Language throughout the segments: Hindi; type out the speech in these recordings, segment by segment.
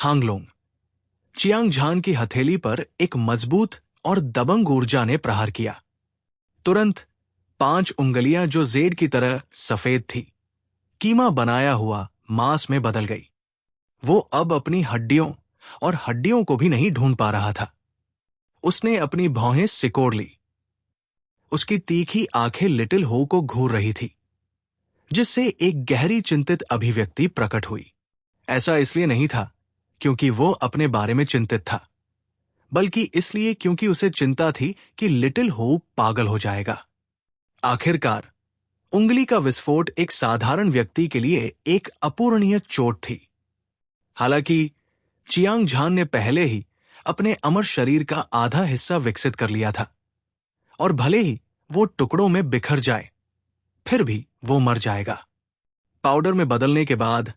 हांगलोंग। चियांग झान की हथेली पर एक मजबूत और दबंग ऊर्जा ने प्रहार किया। तुरंत 5 उंगलियां जो जेड की तरह सफेद थी, कीमा बनाया हुआ मांस में बदल गई। वो अब अपनी हड्डियों और हड्डियों को भी नहीं ढूंढ पा रहा था। उसने अपनी भौहें सिकोड़ ली। उसकी तीखी आंखें लिटिल हो को घूर रही थी, जिससे एक गहरी चिंतित अभिव्यक्ति प्रकट हुई। ऐसा इसलिए नहीं था क्योंकि वो अपने बारे में चिंतित था, बल्कि इसलिए क्योंकि उसे चिंता थी कि लिटिल हो पागल हो जाएगा। आखिरकार उंगली का विस्फोट एक साधारण व्यक्ति के लिए एक अपूरणीय चोट थी। हालांकि चियांग झान ने पहले ही अपने अमर शरीर का आधा हिस्सा विकसित कर लिया था, और भले ही वो टुकड़ों में बिखर जाए, फिर भी वो मर जाएगा। पाउडर में बदलने के बाद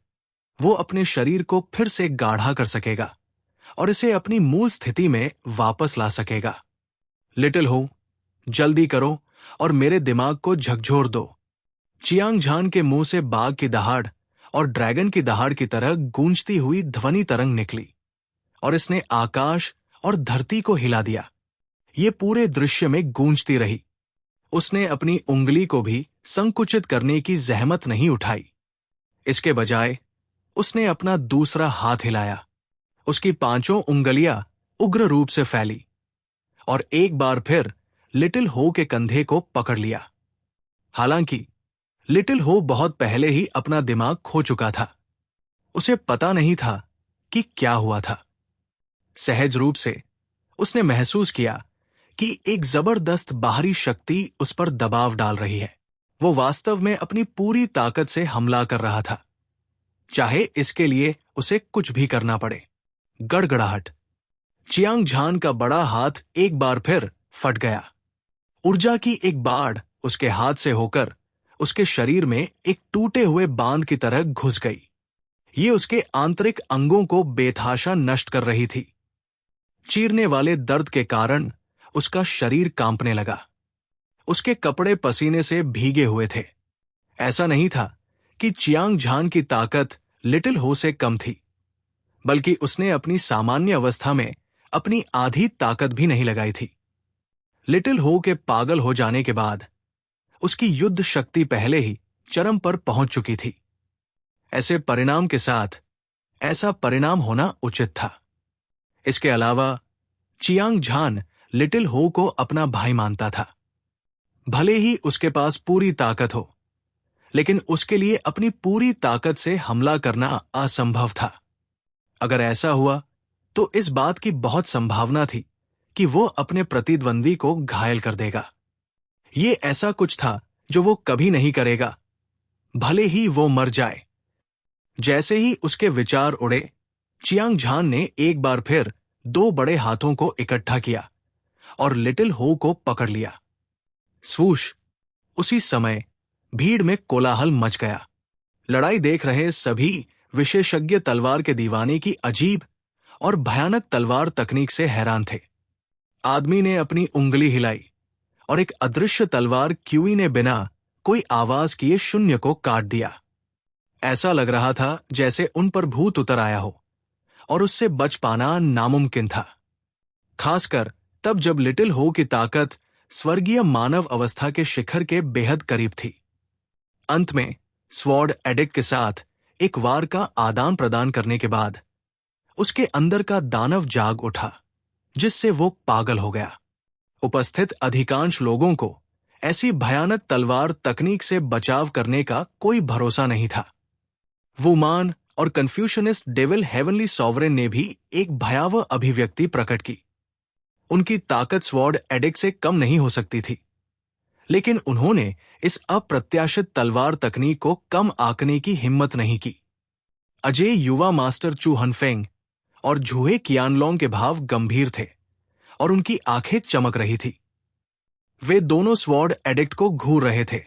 वो अपने शरीर को फिर से गाढ़ा कर सकेगा और इसे अपनी मूल स्थिति में वापस ला सकेगा। लिटिल हो, जल्दी करो और मेरे दिमाग को झकझोर दो। चियांग झान के मुंह से बाघ की दहाड़ और ड्रैगन की दहाड़ की तरह गूंजती हुई ध्वनि तरंग निकली, और इसने आकाश और धरती को हिला दिया। ये पूरे दृश्य में गूंजती रही। उसने अपनी उंगली को भी संकुचित करने की जहमत नहीं उठाई। इसके बजाय उसने अपना दूसरा हाथ हिलाया। उसकी 5 उंगलियां उग्र रूप से फैली और एक बार फिर लिटिल हो के कंधे को पकड़ लिया। हालांकि लिटिल हो बहुत पहले ही अपना दिमाग खो चुका था। उसे पता नहीं था कि क्या हुआ था। सहज रूप से उसने महसूस किया कि एक जबरदस्त बाहरी शक्ति उस पर दबाव डाल रही है। वो वास्तव में अपनी पूरी ताकत से हमला कर रहा था, चाहे इसके लिए उसे कुछ भी करना पड़े। गड़गड़ाहट। चियांग झान का बड़ा हाथ एक बार फिर फट गया। ऊर्जा की एक बाढ़ उसके हाथ से होकर उसके शरीर में एक टूटे हुए बांध की तरह घुस गई। ये उसके आंतरिक अंगों को बेतहाशा नष्ट कर रही थी। चीरने वाले दर्द के कारण उसका शरीर कांपने लगा। उसके कपड़े पसीने से भीगे हुए थे। ऐसा नहीं था कि चियांग झान की ताकत लिटिल हो से कम थी, बल्कि उसने अपनी सामान्य अवस्था में अपनी आधी ताकत भी नहीं लगाई थी। लिटिल हो के पागल हो जाने के बाद उसकी युद्ध शक्ति पहले ही चरम पर पहुंच चुकी थी। ऐसे परिणाम के साथ ऐसा परिणाम होना उचित था। इसके अलावा चियांग झान लिटिल हो को अपना भाई मानता था। भले ही उसके पास पूरी ताकत हो, लेकिन उसके लिए अपनी पूरी ताकत से हमला करना असंभव था। अगर ऐसा हुआ तो इस बात की बहुत संभावना थी कि वो अपने प्रतिद्वंदी को घायल कर देगा। ये ऐसा कुछ था जो वो कभी नहीं करेगा, भले ही वो मर जाए। जैसे ही उसके विचार उड़े, चियांग झान ने एक बार फिर 2 बड़े हाथों को इकट्ठा किया और लिटिल हो को पकड़ लिया। स्वूश! उसी समय भीड़ में कोलाहल मच गया। लड़ाई देख रहे सभी विशेषज्ञ तलवार के दीवाने की अजीब और भयानक तलवार तकनीक से हैरान थे। आदमी ने अपनी उंगली हिलाई और एक अदृश्य तलवार क्यूई ने बिना कोई आवाज किए शून्य को काट दिया। ऐसा लग रहा था जैसे उन पर भूत उतर आया हो और उससे बच पाना नामुमकिन था, खासकर तब जब लिटिल हो की ताकत स्वर्गीय मानव अवस्था के शिखर के बेहद करीब थी। अंत में स्वॉर्ड एडिक्ट के साथ एक वार का आदान प्रदान करने के बाद उसके अंदर का दानव जाग उठा, जिससे वो पागल हो गया। उपस्थित अधिकांश लोगों को ऐसी भयानक तलवार तकनीक से बचाव करने का कोई भरोसा नहीं था। वुमान और कन्फ्यूशनिस्ट डेविल हेवनली सॉवरेन ने भी एक भयावह अभिव्यक्ति प्रकट की। उनकी ताकत स्वॉर्ड एडिक्ट से कम नहीं हो सकती थी, लेकिन उन्होंने इस अप्रत्याशित तलवार तकनीक को कम आंकने की हिम्मत नहीं की। अजय युवा मास्टर चू हनफेंग और झूहे कियानलोंग के भाव गंभीर थे और उनकी आंखें चमक रही थी। वे दोनों स्वॉर्ड एडिक्ट को घूर रहे थे।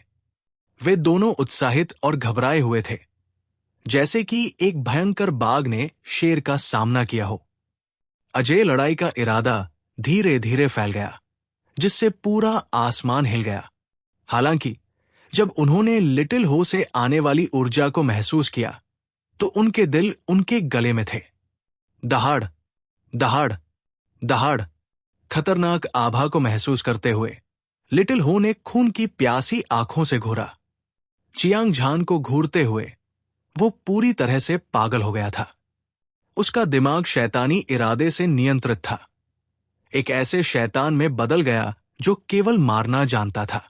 वे दोनों उत्साहित और घबराए हुए थे, जैसे कि एक भयंकर बाघ ने शेर का सामना किया हो। अजय लड़ाई का इरादा धीरे धीरे फैल गया, जिससे पूरा आसमान हिल गया। हालांकि जब उन्होंने लिटिल हो से आने वाली ऊर्जा को महसूस किया, तो उनके दिल उनके गले में थे। दहाड़, दहाड़, दहाड़। खतरनाक आभा को महसूस करते हुए लिटिल हो ने खून की प्यासी आंखों से घूरा। चियांग झान को घूरते हुए वो पूरी तरह से पागल हो गया था। उसका दिमाग शैतानी इरादे से नियंत्रित था। एक ऐसे शैतान में बदल गया जो केवल मारना जानता था।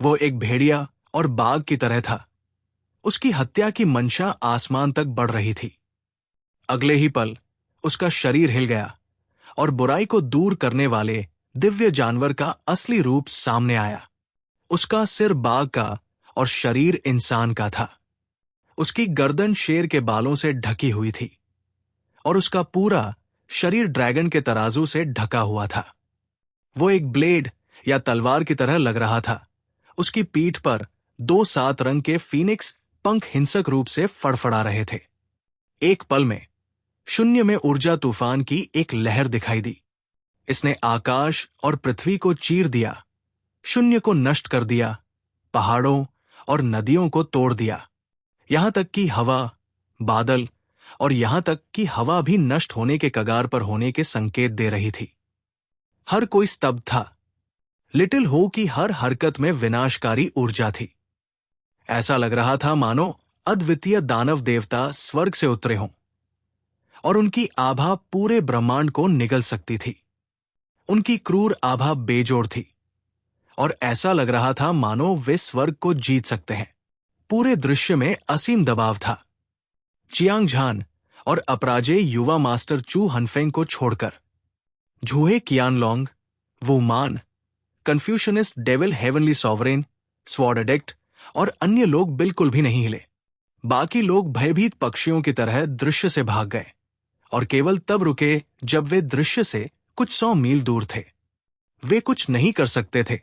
वो एक भेड़िया और बाघ की तरह था। उसकी हत्या की मंशा आसमान तक बढ़ रही थी। अगले ही पल उसका शरीर हिल गया और बुराई को दूर करने वाले दिव्य जानवर का असली रूप सामने आया। उसका सिर बाघ का और शरीर इंसान का था। उसकी गर्दन शेर के बालों से ढकी हुई थी और उसका पूरा शरीर ड्रैगन के तराजू से ढका हुआ था। वो एक ब्लेड या तलवार की तरह लग रहा था। उसकी पीठ पर 2 7 रंग के फीनिक्स पंख हिंसक रूप से फड़फड़ा रहे थे। एक पल में शून्य में ऊर्जा तूफान की एक लहर दिखाई दी। इसने आकाश और पृथ्वी को चीर दिया, शून्य को नष्ट कर दिया, पहाड़ों और नदियों को तोड़ दिया, यहां तक कि हवा, बादल और यहां तक कि हवा भी नष्ट होने के कगार पर होने के संकेत दे रही थी। हर कोई स्तब्ध था। लिटिल हो की हर हरकत में विनाशकारी ऊर्जा थी। ऐसा लग रहा था मानो अद्वितीय दानव देवता स्वर्ग से उतरे हों और उनकी आभा पूरे ब्रह्मांड को निगल सकती थी। उनकी क्रूर आभा बेजोड़ थी और ऐसा लग रहा था मानो वे स्वर्ग को जीत सकते हैं। पूरे दृश्य में असीम दबाव था। चियांग झान और अपराजेय युवा मास्टर चू हनफेंग को छोड़कर झूहे कियानलोंग, वुमान, Confucianist devil heavenly sovereign, sword addict और अन्य लोग बिल्कुल भी नहीं हिले। बाकी लोग भयभीत पक्षियों की तरह दृश्य से भाग गए और केवल तब रुके जब वे दृश्य से कुछ 100 मील दूर थे। वे कुछ नहीं कर सकते थे।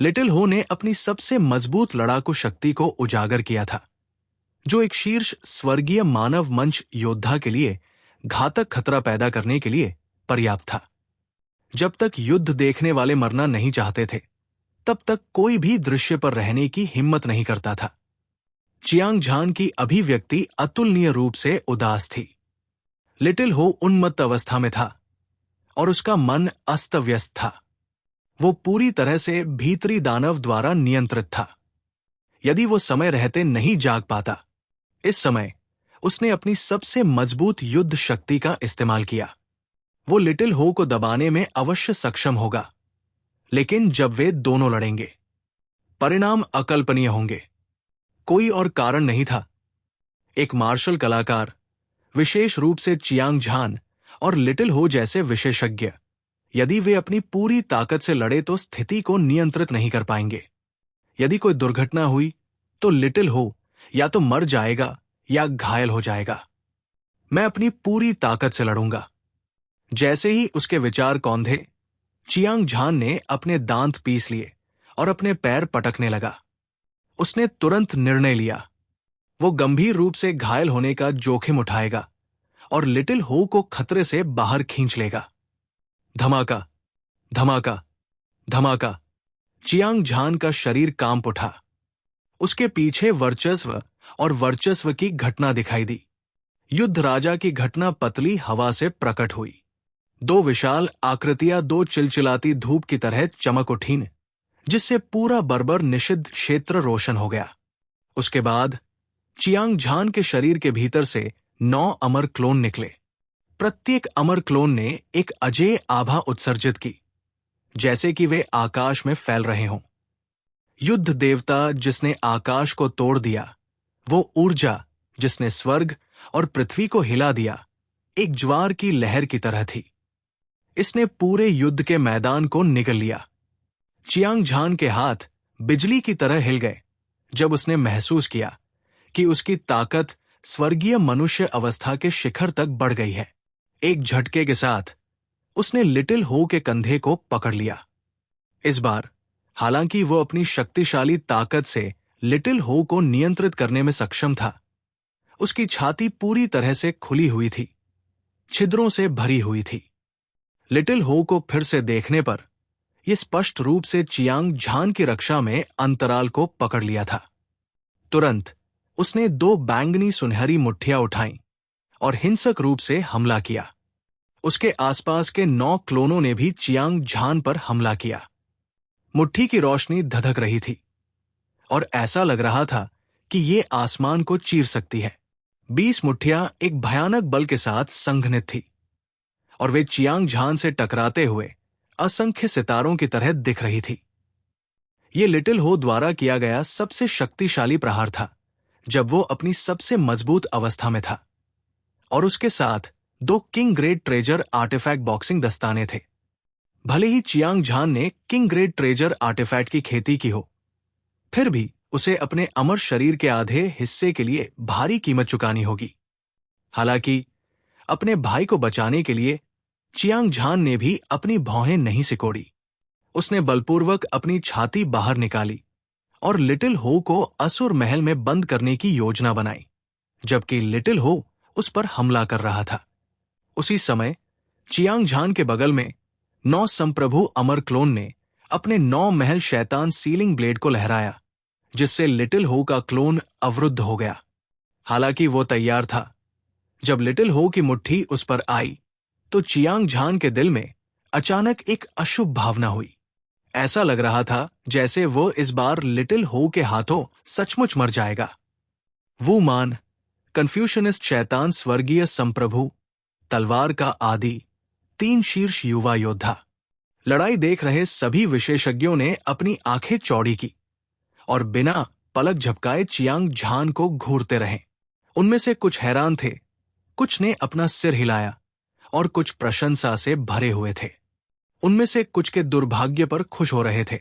लिटिल हो ने अपनी सबसे मजबूत लड़ाकू शक्ति को उजागर किया था, जो एक शीर्ष स्वर्गीय मानव मंच योद्धा के लिए घातक खतरा पैदा करने के लिए पर्याप्त था। जब तक युद्ध देखने वाले मरना नहीं चाहते थे, तब तक कोई भी दृश्य पर रहने की हिम्मत नहीं करता था। चियांग झान की अभिव्यक्ति अतुलनीय रूप से उदास थी। लिटिल हो उन्मत्त अवस्था में था और उसका मन अस्त व्यस्त था। वो पूरी तरह से भीतरी दानव द्वारा नियंत्रित था। यदि वो समय रहते नहीं जाग पाता, इस समय उसने अपनी सबसे मजबूत युद्ध शक्ति का इस्तेमाल किया। वो लिटिल हो को दबाने में अवश्य सक्षम होगा, लेकिन जब वे दोनों लड़ेंगे, परिणाम अकल्पनीय होंगे। कोई और कारण नहीं था। एक मार्शल कलाकार, विशेष रूप से चियांग झान और लिटिल हो जैसे विशेषज्ञ, यदि वे अपनी पूरी ताकत से लड़े तो स्थिति को नियंत्रित नहीं कर पाएंगे। यदि कोई दुर्घटना हुई तो लिटिल हो या तो मर जाएगा या घायल हो जाएगा। मैं अपनी पूरी ताकत से लड़ूंगा। जैसे ही उसके विचार कौंधे, चियांग झान ने अपने दांत पीस लिए और अपने पैर पटकने लगा। उसने तुरंत निर्णय लिया। वो गंभीर रूप से घायल होने का जोखिम उठाएगा और लिटिल हो को खतरे से बाहर खींच लेगा। धमाका, धमाका, धमाका। चियांग झान का शरीर कांप उठा। उसके पीछे वर्चस्व और वर्चस्व की घटना दिखाई दी। युद्ध राजा की घटना पतली हवा से प्रकट हुई। 2 विशाल आकृतियां 2 चिलचिलाती धूप की तरह चमक उठीं, जिससे पूरा बर्बर निषिद्ध क्षेत्र रोशन हो गया। उसके बाद चियांग झान के शरीर के भीतर से 9 अमर क्लोन निकले। प्रत्येक अमर क्लोन ने एक अजेय आभा उत्सर्जित की, जैसे कि वे आकाश में फैल रहे हों। युद्ध देवता जिसने आकाश को तोड़ दिया, वो ऊर्जा जिसने स्वर्ग और पृथ्वी को हिला दिया, एक ज्वार की लहर की तरह थी। इसने पूरे युद्ध के मैदान को निगल लिया। चियांग झान के हाथ बिजली की तरह हिल गए जब उसने महसूस किया कि उसकी ताकत स्वर्गीय मनुष्य अवस्था के शिखर तक बढ़ गई है। एक झटके के साथ उसने लिटिल हो के कंधे को पकड़ लिया। इस बार हालांकि वो अपनी शक्तिशाली ताकत से लिटिल हो को नियंत्रित करने में सक्षम था, उसकी छाती पूरी तरह से खुली हुई थी, छिद्रों से भरी हुई थी। लिटिल हो को फिर से देखने पर यह स्पष्ट रूप से चियांग झान की रक्षा में अंतराल को पकड़ लिया था। तुरंत उसने 2 बैंगनी सुनहरी मुट्ठियां उठाईं और हिंसक रूप से हमला किया। उसके आसपास के 9 क्लोनों ने भी चियांग झान पर हमला किया। मुट्ठी की रोशनी धधक रही थी और ऐसा लग रहा था कि ये आसमान को चीर सकती है। 20 मुट्ठियां एक भयानक बल के साथ संघनित थी और वे चियांग झान से टकराते हुए असंख्य सितारों की तरह दिख रही थी। ये लिटिल हो द्वारा किया गया सबसे शक्तिशाली प्रहार था जब वो अपनी सबसे मजबूत अवस्था में था, और उसके साथ 2 king grade treasure artifact boxing दस्ताने थे। भले ही चियांग झान ने किंग ग्रेड ट्रेजर आर्टिफैक्ट की खेती की हो, फिर भी उसे अपने अमर शरीर के आधे हिस्से के लिए भारी कीमत चुकानी होगी। हालांकि अपने भाई को बचाने के लिए चियांग झान ने भी अपनी भौहें नहीं सिकोड़ी। उसने बलपूर्वक अपनी छाती बाहर निकाली और लिटिल हो को असुर महल में बंद करने की योजना बनाई, जबकि लिटिल हो उस पर हमला कर रहा था। उसी समय चियांग झान के बगल में 9 संप्रभु अमर क्लोन ने अपने 9 महल शैतान सीलिंग ब्लेड को लहराया, जिससे लिटिल हो का क्लोन अवरुद्ध हो गया। हालांकि वो तैयार था। जब लिटिल हो की मुट्ठी उस पर आई तो चियांग झान के दिल में अचानक एक अशुभ भावना हुई। ऐसा लग रहा था जैसे वो इस बार लिटिल हो के हाथों सचमुच मर जाएगा। वू मान, कन्फ्यूशनिस्ट शैतान स्वर्गीय संप्रभु, तलवार का आदि, 3 शीर्ष युवा योद्धा। लड़ाई देख रहे सभी विशेषज्ञों ने अपनी आंखें चौड़ी की और बिना पलक झपकाए चियांग झान को घूरते रहे। उनमें से कुछ हैरान थे, कुछ ने अपना सिर हिलाया और कुछ प्रशंसा से भरे हुए थे। उनमें से कुछ के दुर्भाग्य पर खुश हो रहे थे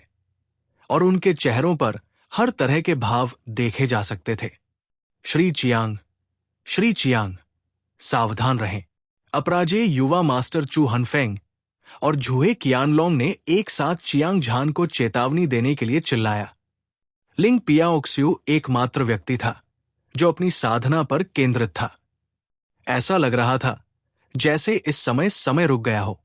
और उनके चेहरों पर हर तरह के भाव देखे जा सकते थे। श्री चियांग, सावधान रहें। अपराजेय युवा मास्टर चू हनफेंग और झूहे कियानलोंग ने एक साथ चियांग झान को चेतावनी देने के लिए चिल्लाया। लिंग पियाओक्स्यू एकमात्र व्यक्ति था जो अपनी साधना पर केंद्रित था। ऐसा लग रहा था जैसे इस समय रुक गया हो।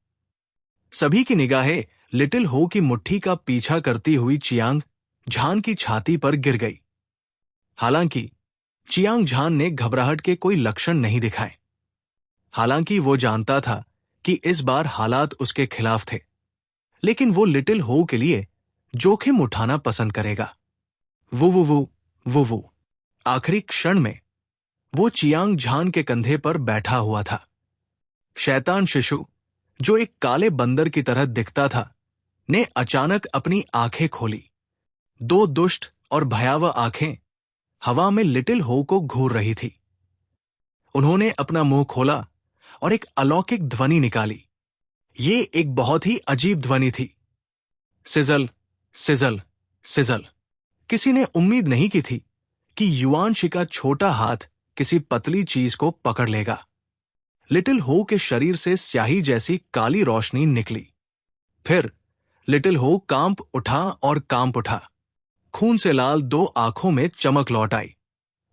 सभी की निगाहें लिटिल हो की मुट्ठी का पीछा करती हुई चियांग झान की छाती पर गिर गई। हालांकि चियांग झान ने घबराहट के कोई लक्षण नहीं दिखाए। हालांकि वो जानता था कि इस बार हालात उसके खिलाफ थे, लेकिन वो लिटिल हो के लिए जोखिम उठाना पसंद करेगा। वो आखिरी क्षण में वो चियांग झान के कंधे पर बैठा हुआ था। शैतान शिशु, जो एक काले बंदर की तरह दिखता था, ने अचानक अपनी आंखें खोली। 2 दुष्ट और भयावह आंखें हवा में लिटिल हो को घूर रही थी। उन्होंने अपना मुंह खोला और एक अलौकिक ध्वनि निकाली। ये एक बहुत ही अजीब ध्वनि थी। Sizzle, sizzle, sizzle. किसी ने उम्मीद नहीं की थी कि युआनशी का छोटा हाथ किसी पतली चीज को पकड़ लेगा। लिटिल हो के शरीर से स्याही जैसी काली रोशनी निकली। फिर लिटिल हो कांप उठा। खून से लाल 2 आंखों में चमक लौट आई,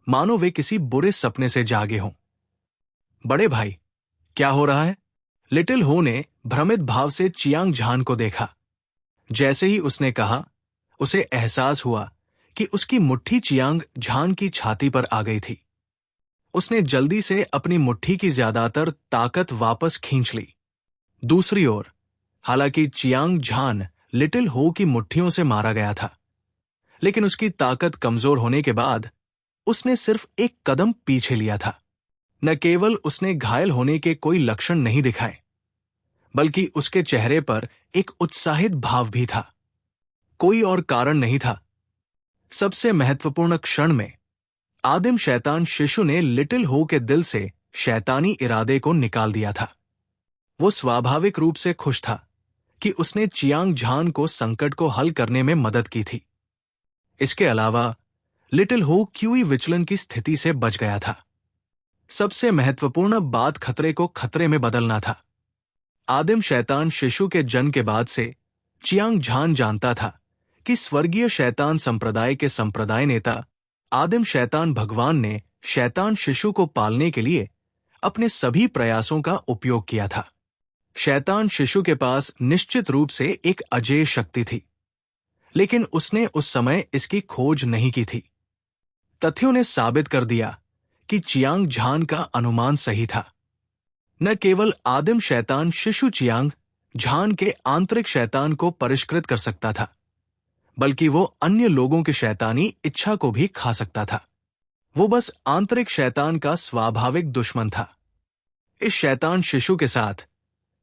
मानो वे किसी बुरे सपने से जागे हों। बड़े भाई, क्या हो रहा है? लिटिल हो ने भ्रमित भाव से चियांग झान को देखा। जैसे ही उसने कहा, उसे एहसास हुआ कि उसकी मुट्ठी चियांग झान की छाती पर आ गई थी। उसने जल्दी से अपनी मुट्ठी की ज्यादातर ताकत वापस खींच ली। दूसरी ओर, हालांकि चियांग झान लिटिल हो की मुट्ठियों से मारा गया था, लेकिन उसकी ताकत कमजोर होने के बाद उसने सिर्फ एक कदम पीछे लिया था। न केवल उसने घायल होने के कोई लक्षण नहीं दिखाए, बल्कि उसके चेहरे पर एक उत्साहित भाव भी था। कोई और कारण नहीं था। सबसे महत्वपूर्ण क्षण में आदिम शैतान शिशु ने लिटिल हो के दिल से शैतानी इरादे को निकाल दिया था। वो स्वाभाविक रूप से खुश था कि उसने चियांग झान को संकट को हल करने में मदद की थी। इसके अलावा लिटिल हो क्यूई विचलन की स्थिति से बच गया था। सबसे महत्वपूर्ण बात खतरे को खतरे में बदलना था। आदिम शैतान शिशु के जन्म के बाद से चियांग झान जानता था कि स्वर्गीय शैतान संप्रदाय के संप्रदाय नेता आदिम शैतान भगवान ने शैतान शिशु को पालने के लिए अपने सभी प्रयासों का उपयोग किया था। शैतान शिशु के पास निश्चित रूप से एक अजेय शक्ति थी, लेकिन उसने उस समय इसकी खोज नहीं की थी। तथ्यों ने साबित कर दिया कि चियांग झान का अनुमान सही था। न केवल आदिम शैतान शिशु चियांग झान के आंतरिक शैतान को परिष्कृत कर सकता था, बल्कि वो अन्य लोगों की शैतानी इच्छा को भी खा सकता था। वो बस आंतरिक शैतान का स्वाभाविक दुश्मन था। इस शैतान शिशु के साथ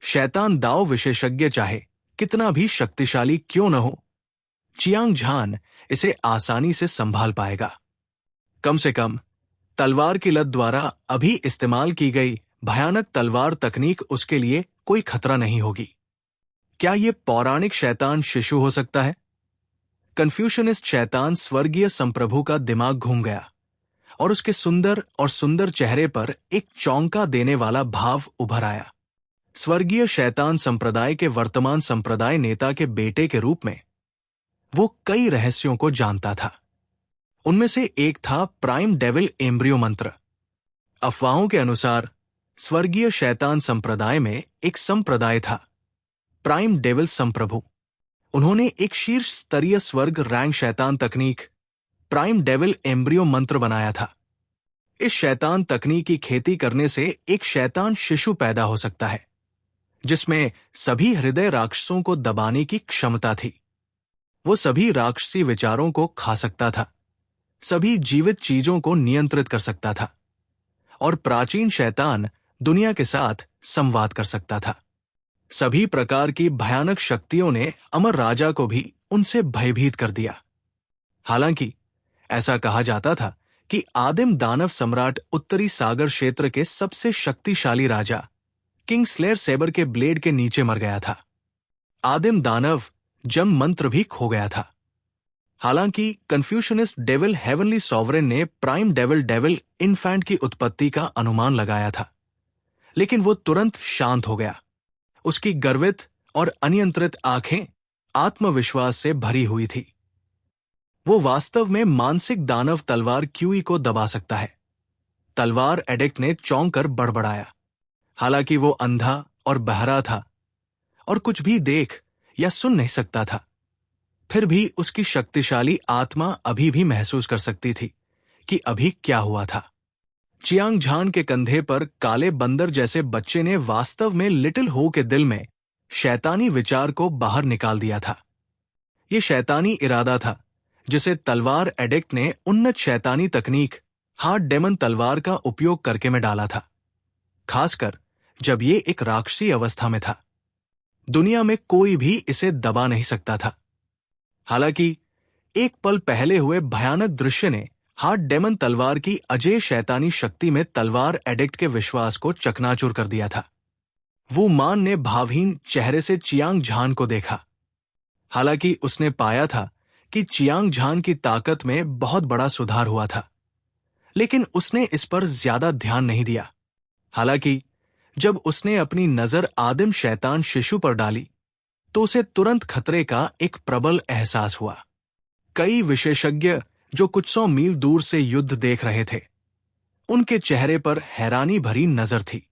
शैतान दाव विशेषज्ञ चाहे कितना भी शक्तिशाली क्यों न हो, चियांग झान इसे आसानी से संभाल पाएगा। कम से कम तलवार की लत द्वारा अभी इस्तेमाल की गई भयानक तलवार तकनीक उसके लिए कोई खतरा नहीं होगी। क्या यह पौराणिक शैतान शिशु हो सकता है? कन्फ्यूशनिस्ट शैतान स्वर्गीय संप्रभु का दिमाग घूम गया और उसके सुंदर चेहरे पर एक चौंका देने वाला भाव उभर आया। स्वर्गीय शैतान संप्रदाय के वर्तमान संप्रदाय नेता के बेटे के रूप में वो कई रहस्यों को जानता था। उनमें से एक था प्राइम डेविल एम्ब्रियो मंत्र। अफवाहों के अनुसार स्वर्गीय शैतान संप्रदाय में एक संप्रदाय था, प्राइम डेविल संप्रभु। उन्होंने एक शीर्ष स्तरीय स्वर्ग रैंक शैतान तकनीक प्राइम डेविल एम्ब्रियो मंत्र बनाया था। इस शैतान तकनीक की खेती करने से एक शैतान शिशु पैदा हो सकता है, जिसमें सभी हृदय राक्षसों को दबाने की क्षमता थी। वो सभी राक्षसी विचारों को खा सकता था, सभी जीवित चीजों को नियंत्रित कर सकता था और प्राचीन शैतान दुनिया के साथ संवाद कर सकता था। सभी प्रकार की भयानक शक्तियों ने अमर राजा को भी उनसे भयभीत कर दिया। हालांकि ऐसा कहा जाता था कि आदिम दानव सम्राट उत्तरी सागर क्षेत्र के सबसे शक्तिशाली राजा किंग स्लेयर सेबर के ब्लेड के नीचे मर गया था। आदिम दानव जम मंत्र भी खो गया था। हालांकि कन्फ्यूशनिस्ट डेविल हेवनली सॉवरेन ने प्राइम डेविल इन्फैंट की उत्पत्ति का अनुमान लगाया था, लेकिन वो तुरंत शांत हो गया। उसकी गर्वित और अनियंत्रित आंखें आत्मविश्वास से भरी हुई थी। वो वास्तव में मानसिक दानव तलवार क्यूई को दबा सकता है। तलवार एडिक्ट ने चौंक कर बड़बड़ाया। हालांकि वो अंधा और बहरा था और कुछ भी देख या सुन नहीं सकता था, फिर भी उसकी शक्तिशाली आत्मा अभी भी महसूस कर सकती थी कि अभी क्या हुआ था। चियांग झान के कंधे पर काले बंदर जैसे बच्चे ने वास्तव में लिटिल हो के दिल में शैतानी विचार को बाहर निकाल दिया था। यह शैतानी इरादा था जिसे तलवार एडिक्ट ने उन्नत शैतानी तकनीक हार्ड डेमन तलवार का उपयोग करके में डाला था, खासकर जब ये एक राक्षसी अवस्था में था। दुनिया में कोई भी इसे दबा नहीं सकता था। हालांकि एक पल पहले हुए भयानक दृश्य ने हार्ड डेमन तलवार की अजय शैतानी शक्ति में तलवार एडिक्ट के विश्वास को चकनाचूर कर दिया था। वो मान ने भावहीन चेहरे से चियांग झान को देखा। हालांकि उसने पाया था कि चियांग झान की ताकत में बहुत बड़ा सुधार हुआ था, लेकिन उसने इस पर ज्यादा ध्यान नहीं दिया। हालांकि जब उसने अपनी नजर आदिम शैतान शिशु पर डाली तो उसे तुरंत खतरे का एक प्रबल एहसास हुआ। कई विशेषज्ञ जो कुछ 100 मील दूर से युद्ध देख रहे थे, उनके चेहरे पर हैरानी भरी नजर थी।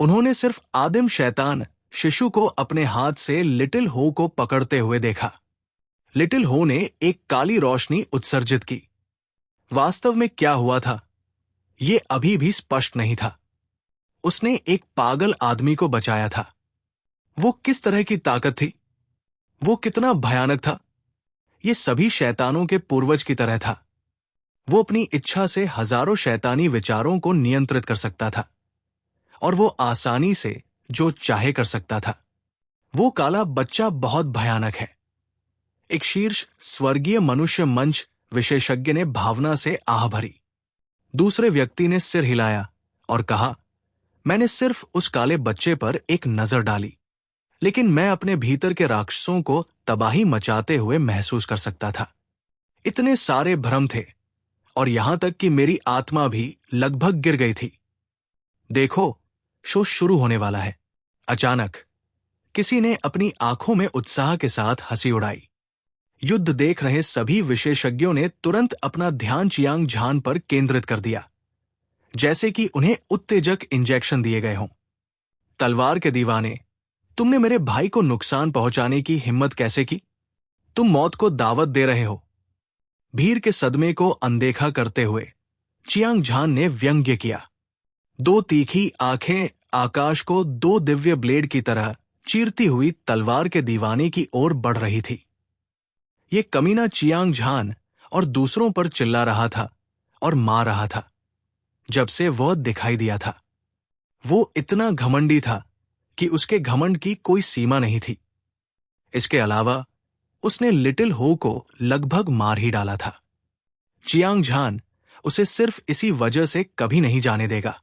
उन्होंने सिर्फ आदिम शैतान शिशु को अपने हाथ से लिटिल हो को पकड़ते हुए देखा। लिटिल हो ने एक काली रोशनी उत्सर्जित की। वास्तव में क्या हुआ था, यह अभी भी स्पष्ट नहीं था। उसने एक पागल आदमी को बचाया था। वो किस तरह की ताकत थी, वो कितना भयानक था। ये सभी शैतानों के पूर्वज की तरह था। वो अपनी इच्छा से हजारों शैतानी विचारों को नियंत्रित कर सकता था और वो आसानी से जो चाहे कर सकता था। वो काला बच्चा बहुत भयानक है। एक शीर्ष स्वर्गीय मनुष्य मंच विशेषज्ञ ने भावना से आह भरी। दूसरे व्यक्ति ने सिर हिलाया और कहा, मैंने सिर्फ उस काले बच्चे पर एक नजर डाली, लेकिन मैं अपने भीतर के राक्षसों को तबाही मचाते हुए महसूस कर सकता था। इतने सारे भ्रम थे और यहां तक कि मेरी आत्मा भी लगभग गिर गई थी। देखो, शो शुरू होने वाला है। अचानक किसी ने अपनी आंखों में उत्साह के साथ हंसी उड़ाई। युद्ध देख रहे सभी विशेषज्ञों ने तुरंत अपना ध्यान चियांग झान पर केंद्रित कर दिया, जैसे कि उन्हें उत्तेजक इंजेक्शन दिए गए हों। तलवार के दीवाने, तुमने मेरे भाई को नुकसान पहुंचाने की हिम्मत कैसे की? तुम मौत को दावत दे रहे हो। भीड़ के सदमे को अनदेखा करते हुए चियांग झान ने व्यंग्य किया। दो तीखी आंखें आकाश को दो दिव्य ब्लेड की तरह चीरती हुई तलवार के दीवाने की ओर बढ़ रही थी। ये कमीना चियांग झान और दूसरों पर चिल्ला रहा था और मार रहा था जब से वह दिखाई दिया था। वो इतना घमंडी था कि उसके घमंड की कोई सीमा नहीं थी। इसके अलावा उसने लिटिल हो को लगभग मार ही डाला था। चियांग झान उसे सिर्फ इसी वजह से कभी नहीं जाने देगा।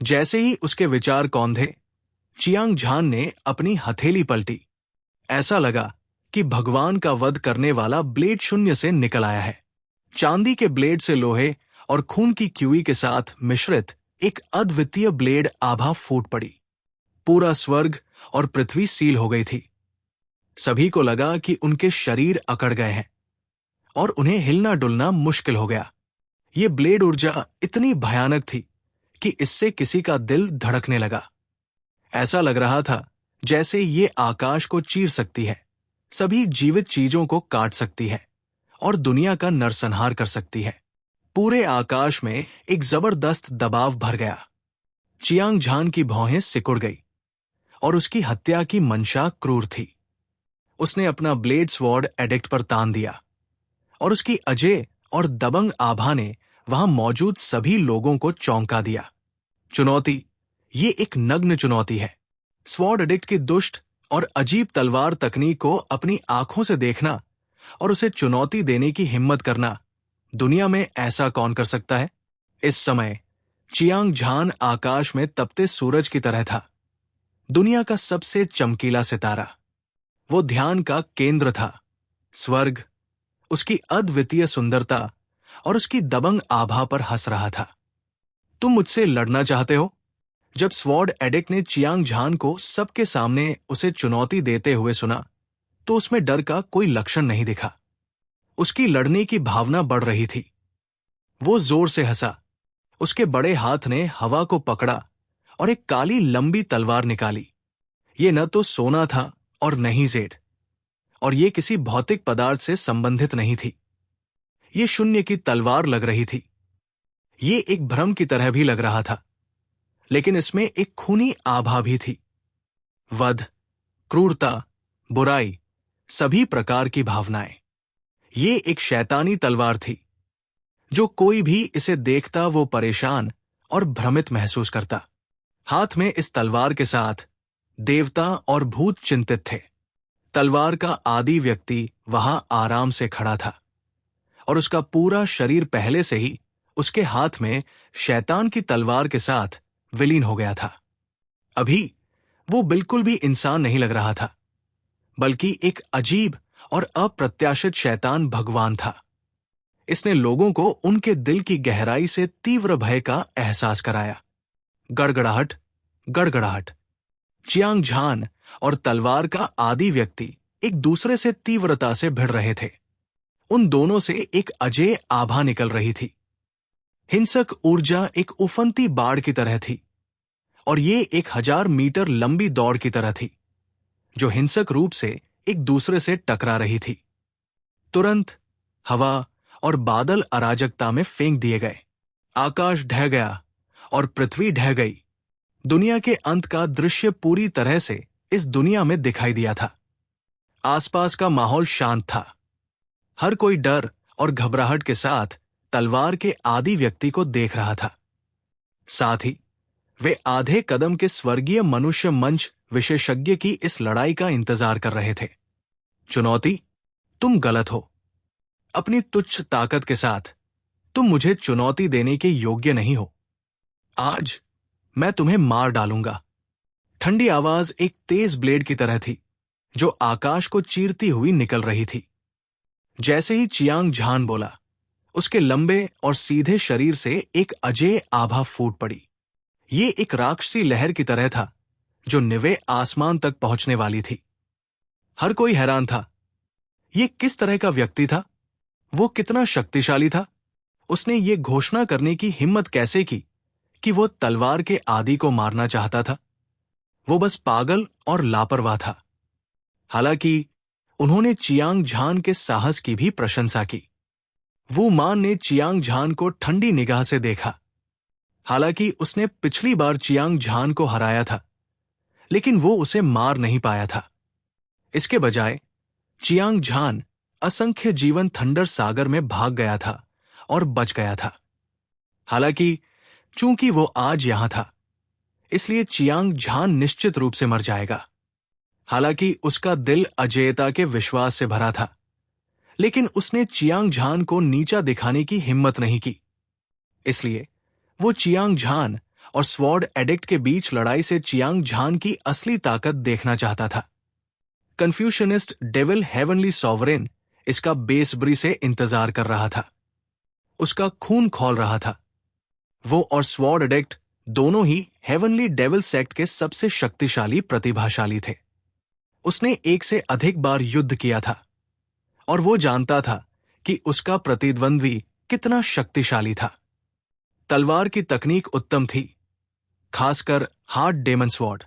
जैसे ही उसके विचार कौंधे, चियांग झान ने अपनी हथेली पलटी। ऐसा लगा कि भगवान का वध करने वाला ब्लेड शून्य से निकल आया है। चांदी के ब्लेड से लोहे और खून की क्यूई के साथ मिश्रित एक अद्वितीय ब्लेड आभा फूट पड़ी। पूरा स्वर्ग और पृथ्वी सील हो गई थी। सभी को लगा कि उनके शरीर अकड़ गए हैं और उन्हें हिलना डुलना मुश्किल हो गया। ये ब्लेड ऊर्जा इतनी भयानक थी कि इससे किसी का दिल धड़कने लगा। ऐसा लग रहा था जैसे ये आकाश को चीर सकती है, सभी जीवित चीजों को काट सकती है और दुनिया का नरसंहार कर सकती है। पूरे आकाश में एक जबरदस्त दबाव भर गया। चियांग झान की भौहें सिकुड़ गई और उसकी हत्या की मंशा क्रूर थी। उसने अपना ब्लेड स्वॉर्ड एडिक्ट पर तान दिया और उसकी अजय और दबंग आभा ने वहां मौजूद सभी लोगों को चौंका दिया। चुनौती, ये एक नग्न चुनौती है। स्वॉर्ड एडिक्ट की दुष्ट और अजीब तलवार तकनीक को अपनी आंखों से देखना और उसे चुनौती देने की हिम्मत करना, दुनिया में ऐसा कौन कर सकता है? इस समय चियांग झान आकाश में तपते सूरज की तरह था, दुनिया का सबसे चमकीला सितारा। वो ध्यान का केंद्र था। स्वर्ग उसकी अद्वितीय सुंदरता और उसकी दबंग आभा पर हंस रहा था। तुम मुझसे लड़ना चाहते हो? जब स्वॉर्ड एडिक्ट ने चियांग झान को सबके सामने उसे चुनौती देते हुए सुना, तो उसमें डर का कोई लक्षण नहीं दिखा। उसकी लड़ने की भावना बढ़ रही थी। वो जोर से हंसा। उसके बड़े हाथ ने हवा को पकड़ा और एक काली लंबी तलवार निकाली। ये न तो सोना था और न ही जेड, और ये किसी भौतिक पदार्थ से संबंधित नहीं थी। ये शून्य की तलवार लग रही थी। ये एक भ्रम की तरह भी लग रहा था, लेकिन इसमें एक खूनी आभा भी थी। वध, क्रूरता, बुराई, सभी प्रकार की भावनाएं। ये एक शैतानी तलवार थी। जो कोई भी इसे देखता वो परेशान और भ्रमित महसूस करता। हाथ में इस तलवार के साथ देवता और भूत चिंतित थे। तलवार का आदि व्यक्ति वहां आराम से खड़ा था और उसका पूरा शरीर पहले से ही उसके हाथ में शैतान की तलवार के साथ विलीन हो गया था। अभी वो बिल्कुल भी इंसान नहीं लग रहा था, बल्कि एक अजीब और अप्रत्याशित शैतान भगवान था। इसने लोगों को उनके दिल की गहराई से तीव्र भय का एहसास कराया। गड़गड़ाहट, गड़गड़ाहट। चियांग झान और तलवार का आदि व्यक्ति एक दूसरे से तीव्रता से भिड़ रहे थे। उन दोनों से एक अजेय आभा निकल रही थी। हिंसक ऊर्जा एक उफनती बाढ़ की तरह थी, और ये 1000 मीटर लंबी दौड़ की तरह थी, जो हिंसक रूप से एक दूसरे से टकरा रही थी। तुरंत हवा और बादल अराजकता में फेंक दिए गए। आकाश ढह गया और पृथ्वी ढह गई। दुनिया के अंत का दृश्य पूरी तरह से इस दुनिया में दिखाई दिया था। आसपास का माहौल शांत था। हर कोई डर और घबराहट के साथ तलवार के आदि व्यक्ति को देख रहा था। साथ ही वे आधे कदम के स्वर्गीय मनुष्य मंच विशेषज्ञ की इस लड़ाई का इंतजार कर रहे थे। चुनौती, तुम गलत हो। अपनी तुच्छ ताकत के साथ तुम मुझे चुनौती देने के योग्य नहीं हो। आज मैं तुम्हें मार डालूंगा। ठंडी आवाज एक तेज ब्लेड की तरह थी, जो आकाश को चीरती हुई निकल रही थी। जैसे ही चियांग झान बोला, उसके लंबे और सीधे शरीर से एक अजेय आभा फूट पड़ी। ये एक राक्षसी लहर की तरह था, जो निवे आसमान तक पहुंचने वाली थी। हर कोई हैरान था। ये किस तरह का व्यक्ति था? वो कितना शक्तिशाली था? उसने ये घोषणा करने की हिम्मत कैसे की कि वो तलवार के आदि को मारना चाहता था? वो बस पागल और लापरवाह था। हालांकि उन्होंने चियांग झान के साहस की भी प्रशंसा की। वू मान ने चियांग झान को ठंडी निगाह से देखा। हालांकि उसने पिछली बार चियांग झान को हराया था, लेकिन वो उसे मार नहीं पाया था। इसके बजाय चियांग झान असंख्य जीवन थंडर सागर में भाग गया था और बच गया था। हालांकि चूंकि वो आज यहां था, इसलिए चियांग झान निश्चित रूप से मर जाएगा। हालांकि उसका दिल अजेयता के विश्वास से भरा था, लेकिन उसने चियांग झान को नीचा दिखाने की हिम्मत नहीं की। इसलिए वो चियांग झान और स्वॉर्ड एडिक्ट के बीच लड़ाई से चियांग झान की असली ताकत देखना चाहता था। कन्फ्यूशनिस्ट डेविल हेवनली सॉवरेन इसका बेसब्री से इंतजार कर रहा था। उसका खून खौल रहा था। वो और स्वॉर्ड एडिक्ट दोनों ही हेवनली डेविल सेक्ट के सबसे शक्तिशाली प्रतिभाशाली थे। उसने एक से अधिक बार युद्ध किया था और वो जानता था कि उसका प्रतिद्वंद्वी कितना शक्तिशाली था। तलवार की तकनीक उत्तम थी, खासकर हार्ड डेमन स्वॉर्ड।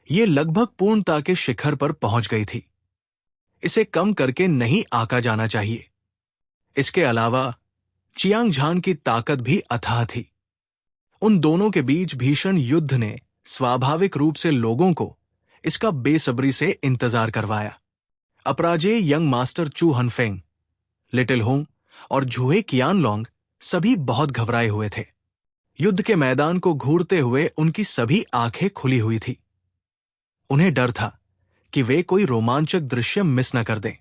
ये लगभग पूर्णता के शिखर पर पहुंच गई थी। इसे कम करके नहीं आंका जाना चाहिए। इसके अलावा चियांग झान की ताकत भी अथाह थी। उन दोनों के बीच भीषण युद्ध ने स्वाभाविक रूप से लोगों को इसका बेसब्री से इंतजार करवाया। अपराजेय यंग मास्टर चू हनफेंग, लिटिल हुंग और झुए कियानलोंग सभी बहुत घबराए हुए थे। युद्ध के मैदान को घूरते हुए उनकी सभी आंखें खुली हुई थी। उन्हें डर था कि वे कोई रोमांचक दृश्य मिस न कर दें।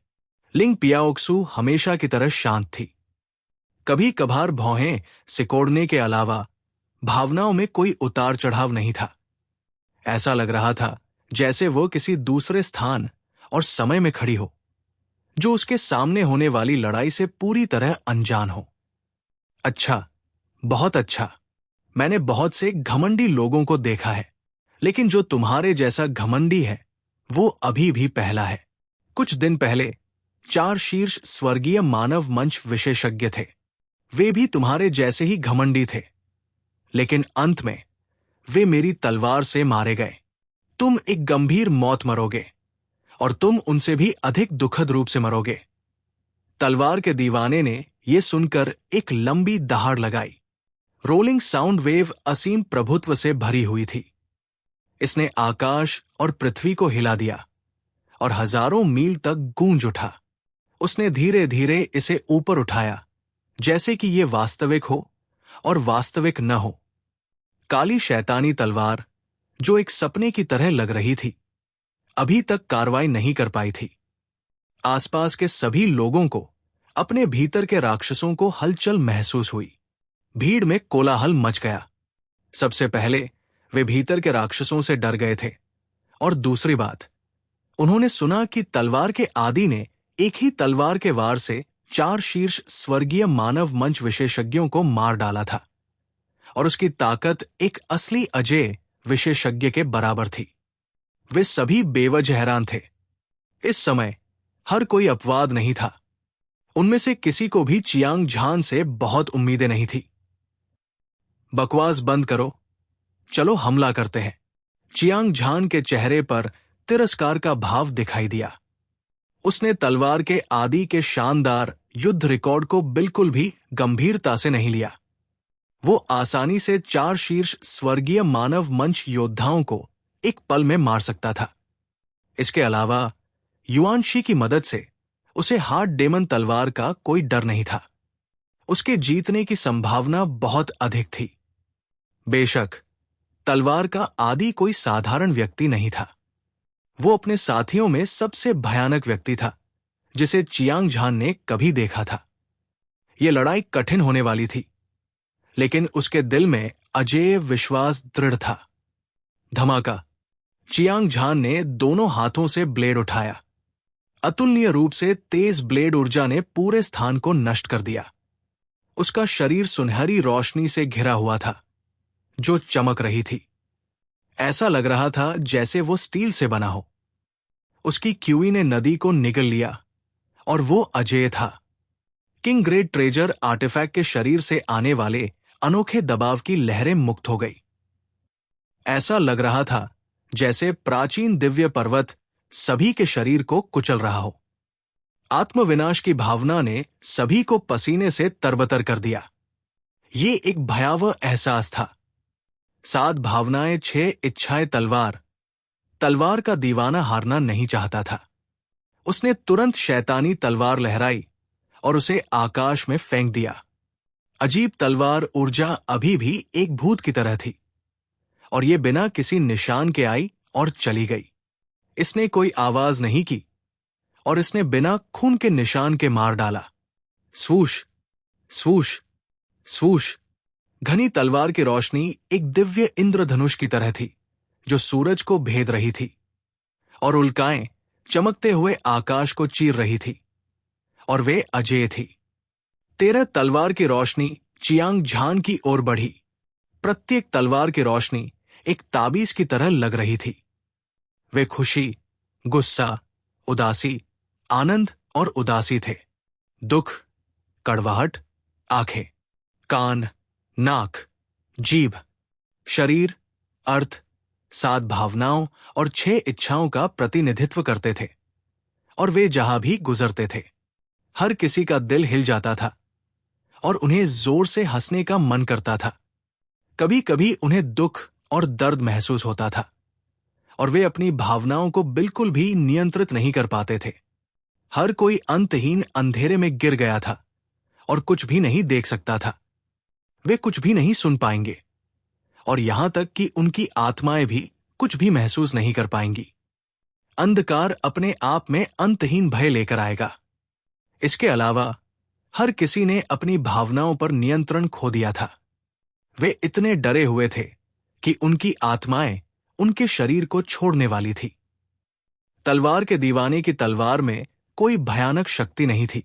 लिंग पियाओक्सू हमेशा की तरह शांत थी। कभी कभार भौहें सिकोड़ने के अलावा भावनाओं में कोई उतार चढ़ाव नहीं था। ऐसा लग रहा था जैसे वो किसी दूसरे स्थान और समय में खड़ी हो, जो उसके सामने होने वाली लड़ाई से पूरी तरह अनजान हो। अच्छा, बहुत अच्छा। मैंने बहुत से घमंडी लोगों को देखा है, लेकिन जो तुम्हारे जैसा घमंडी है वो अभी भी पहला है। कुछ दिन पहले 4 शीर्ष स्वर्गीय मानव मंच विशेषज्ञ थे। वे भी तुम्हारे जैसे ही घमंडी थे, लेकिन अंत में वे मेरी तलवार से मारे गए। तुम एक गंभीर मौत मरोगे और तुम उनसे भी अधिक दुखद रूप से मरोगे। तलवार के दीवाने ने यह सुनकर एक लंबी दहाड़ लगाई। रोलिंग साउंड वेव असीम प्रभुत्व से भरी हुई थी। इसने आकाश और पृथ्वी को हिला दिया और हजारों मील तक गूंज उठा। उसने धीरे धीरे इसे ऊपर उठाया, जैसे कि यह वास्तविक हो और वास्तविक न हो। काली शैतानी तलवार, जो एक सपने की तरह लग रही थी, अभी तक कार्रवाई नहीं कर पाई थी। आसपास के सभी लोगों को अपने भीतर के राक्षसों को हलचल महसूस हुई। भीड़ में कोलाहल मच गया। सबसे पहले वे भीतर के राक्षसों से डर गए थे, और दूसरी बात, उन्होंने सुना कि तलवार के आदि ने एक ही तलवार के वार से 4 शीर्ष स्वर्गीय मानव मंच विशेषज्ञों को मार डाला था, और उसकी ताकत एक असली अजेय विशेषज्ञ के बराबर थी। वे सभी बेवजह हैरान थे। इस समय हर कोई अपवाद नहीं था। उनमें से किसी को भी चियांग झान से बहुत उम्मीदें नहीं थी। बकवास बंद करो, चलो हमला करते हैं। चियांग झान के चेहरे पर तिरस्कार का भाव दिखाई दिया। उसने तलवार के आदि के शानदार युद्ध रिकॉर्ड को बिल्कुल भी गंभीरता से नहीं लिया। वो आसानी से 4 शीर्ष स्वर्गीय मानव मंच योद्धाओं को एक पल में मार सकता था। इसके अलावा युआनशी की मदद से उसे हार्ड डेमन तलवार का कोई डर नहीं था। उसके जीतने की संभावना बहुत अधिक थी। बेशक तलवार का आदि कोई साधारण व्यक्ति नहीं था। वो अपने साथियों में सबसे भयानक व्यक्ति था जिसे चियांग झान ने कभी देखा था। यह लड़ाई कठिन होने वाली थी, लेकिन उसके दिल में अजेय विश्वास दृढ़ था। धमाका! चियांग झान ने दोनों हाथों से ब्लेड उठाया। अतुलनीय रूप से तेज ब्लेड ऊर्जा ने पूरे स्थान को नष्ट कर दिया। उसका शरीर सुनहरी रोशनी से घिरा हुआ था, जो चमक रही थी। ऐसा लग रहा था जैसे वो स्टील से बना हो। उसकी क्यूई ने नदी को निगल लिया, और वो अजेय था। किंग ग्रेट ट्रेजर आर्टिफैक्ट के शरीर से आने वाले अनोखे दबाव की लहरें मुक्त हो गई। ऐसा लग रहा था जैसे प्राचीन दिव्य पर्वत सभी के शरीर को कुचल रहा हो। आत्मविनाश की भावना ने सभी को पसीने से तरबतर कर दिया। ये एक भयावह एहसास था। 7 भावनाएं, 6 इच्छाएं, तलवार। तलवार का दीवाना हारना नहीं चाहता था। उसने तुरंत शैतानी तलवार लहराई और उसे आकाश में फेंक दिया। अजीब तलवार ऊर्जा अभी भी एक भूत की तरह थी, और ये बिना किसी निशान के आई और चली गई। इसने कोई आवाज नहीं की और इसने बिना खून के निशान के मार डाला। स्वूश, स्वूश, स्वूश। घनी तलवार की रोशनी एक दिव्य इंद्रधनुष की तरह थी जो सूरज को भेद रही थी, और उल्काएं चमकते हुए आकाश को चीर रही थी, और वे अजेय थी। 13 तलवार की रोशनी चियांग झान की ओर बढ़ी। प्रत्येक तलवार की रोशनी एक ताबीज की तरह लग रही थी। वे खुशी, गुस्सा, उदासी, आनंद और उदासी थे। दुख, कड़वाहट, आंखें, कान, नाक, जीभ, शरीर, अर्थ, 7 भावनाओं और 6 इच्छाओं का प्रतिनिधित्व करते थे, और वे जहां भी गुजरते थे हर किसी का दिल हिल जाता था और उन्हें जोर से हंसने का मन करता था। कभी कभी उन्हें दुख और दर्द महसूस होता था, और वे अपनी भावनाओं को बिल्कुल भी नियंत्रित नहीं कर पाते थे। हर कोई अंतहीन अंधेरे में गिर गया था और कुछ भी नहीं देख सकता था। वे कुछ भी नहीं सुन पाएंगे, और यहां तक कि उनकी आत्माएं भी कुछ भी महसूस नहीं कर पाएंगी। अंधकार अपने आप में अंतहीन भय लेकर आएगा। इसके अलावा हर किसी ने अपनी भावनाओं पर नियंत्रण खो दिया था। वे इतने डरे हुए थे कि उनकी आत्माएं उनके शरीर को छोड़ने वाली थी। तलवार के दीवाने की तलवार में कोई भयानक शक्ति नहीं थी,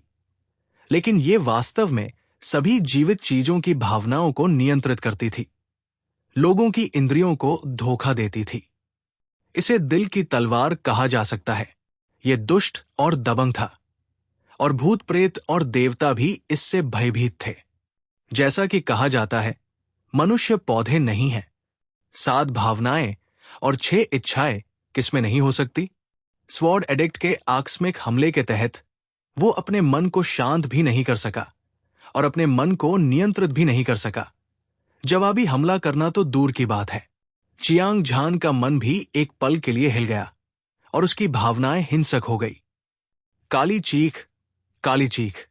लेकिन ये वास्तव में सभी जीवित चीजों की भावनाओं को नियंत्रित करती थी, लोगों की इंद्रियों को धोखा देती थी। इसे दिल की तलवार कहा जा सकता है। यह दुष्ट और दबंग था, और भूत प्रेत और देवता भी इससे भयभीत थे। जैसा कि कहा जाता है, मनुष्य पौधे नहीं है। 7 भावनाएं और 6 इच्छाएं किसमें नहीं हो सकती? स्वॉर्ड एडिक्ट के आकस्मिक हमले के तहत वो अपने मन को शांत भी नहीं कर सका और अपने मन को नियंत्रित भी नहीं कर सका। जवाबी हमला करना तो दूर की बात है। चियांग झान का मन भी एक पल के लिए हिल गया और उसकी भावनाएं हिंसक हो गई। काली चीख, काली चीख।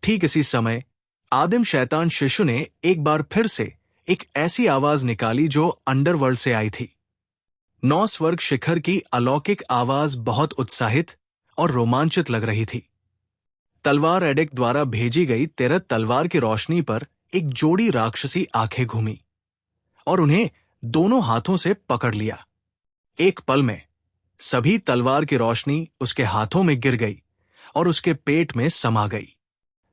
ठीक इसी समय आदिम शैतान शिशु ने एक बार फिर से एक ऐसी आवाज निकाली जो अंडरवर्ल्ड से आई थी। 9 स्वर्ग शिखर की अलौकिक आवाज बहुत उत्साहित और रोमांचित लग रही थी। तलवार एडिक्ट द्वारा भेजी गई 13 तलवार की रोशनी पर एक जोड़ी राक्षसी आंखें घूमी और उन्हें दोनों हाथों से पकड़ लिया। एक पल में सभी तलवार की रोशनी उसके हाथों में गिर गई और उसके पेट में समा गई।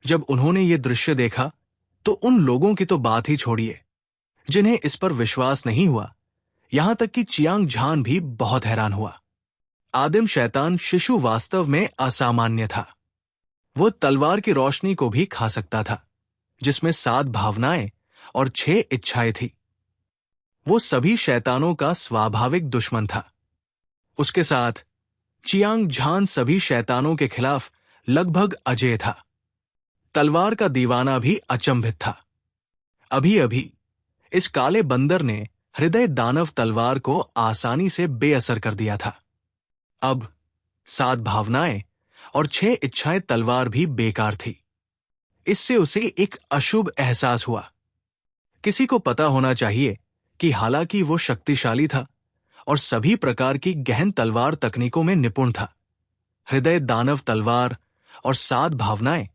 जब उन्होंने ये दृश्य देखा तो उन लोगों की तो बात ही छोड़िए जिन्हें इस पर विश्वास नहीं हुआ, यहां तक कि चियांग झान भी बहुत हैरान हुआ। आदिम शैतान शिशु वास्तव में असामान्य था। वो तलवार की रोशनी को भी खा सकता था, जिसमें 7 भावनाएं और 6 इच्छाएं थी। वो सभी शैतानों का स्वाभाविक दुश्मन था। उसके साथ चियांग झान सभी शैतानों के खिलाफ लगभग अजेय था। तलवार का दीवाना भी अचंभित था। अभी अभी इस काले बंदर ने हृदय दानव तलवार को आसानी से बेअसर कर दिया था। अब 7 भावनाएं और 6 इच्छाएं तलवार भी बेकार थी। इससे उसे एक अशुभ एहसास हुआ। किसी को पता होना चाहिए कि हालांकि वो शक्तिशाली था और सभी प्रकार की गहन तलवार तकनीकों में निपुण था, हृदय दानव तलवार और 7 भावनाएं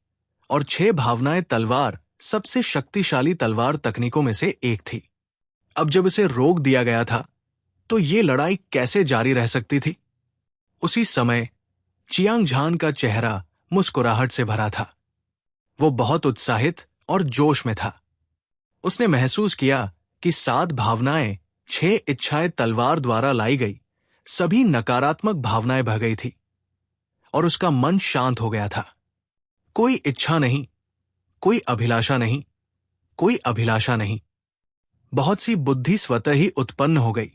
और 6 भावनाएं तलवार सबसे शक्तिशाली तलवार तकनीकों में से एक थी। अब जब इसे रोक दिया गया था तो ये लड़ाई कैसे जारी रह सकती थी? उसी समय चियांग झान का चेहरा मुस्कुराहट से भरा था। वो बहुत उत्साहित और जोश में था। उसने महसूस किया कि 7 भावनाएं, 6 इच्छाएं तलवार द्वारा लाई गई सभी नकारात्मक भावनाएं बह गई थी और उसका मन शांत हो गया था। कोई इच्छा नहीं, कोई अभिलाषा नहीं, कोई अभिलाषा नहीं। बहुत सी बुद्धि स्वतः ही उत्पन्न हो गई,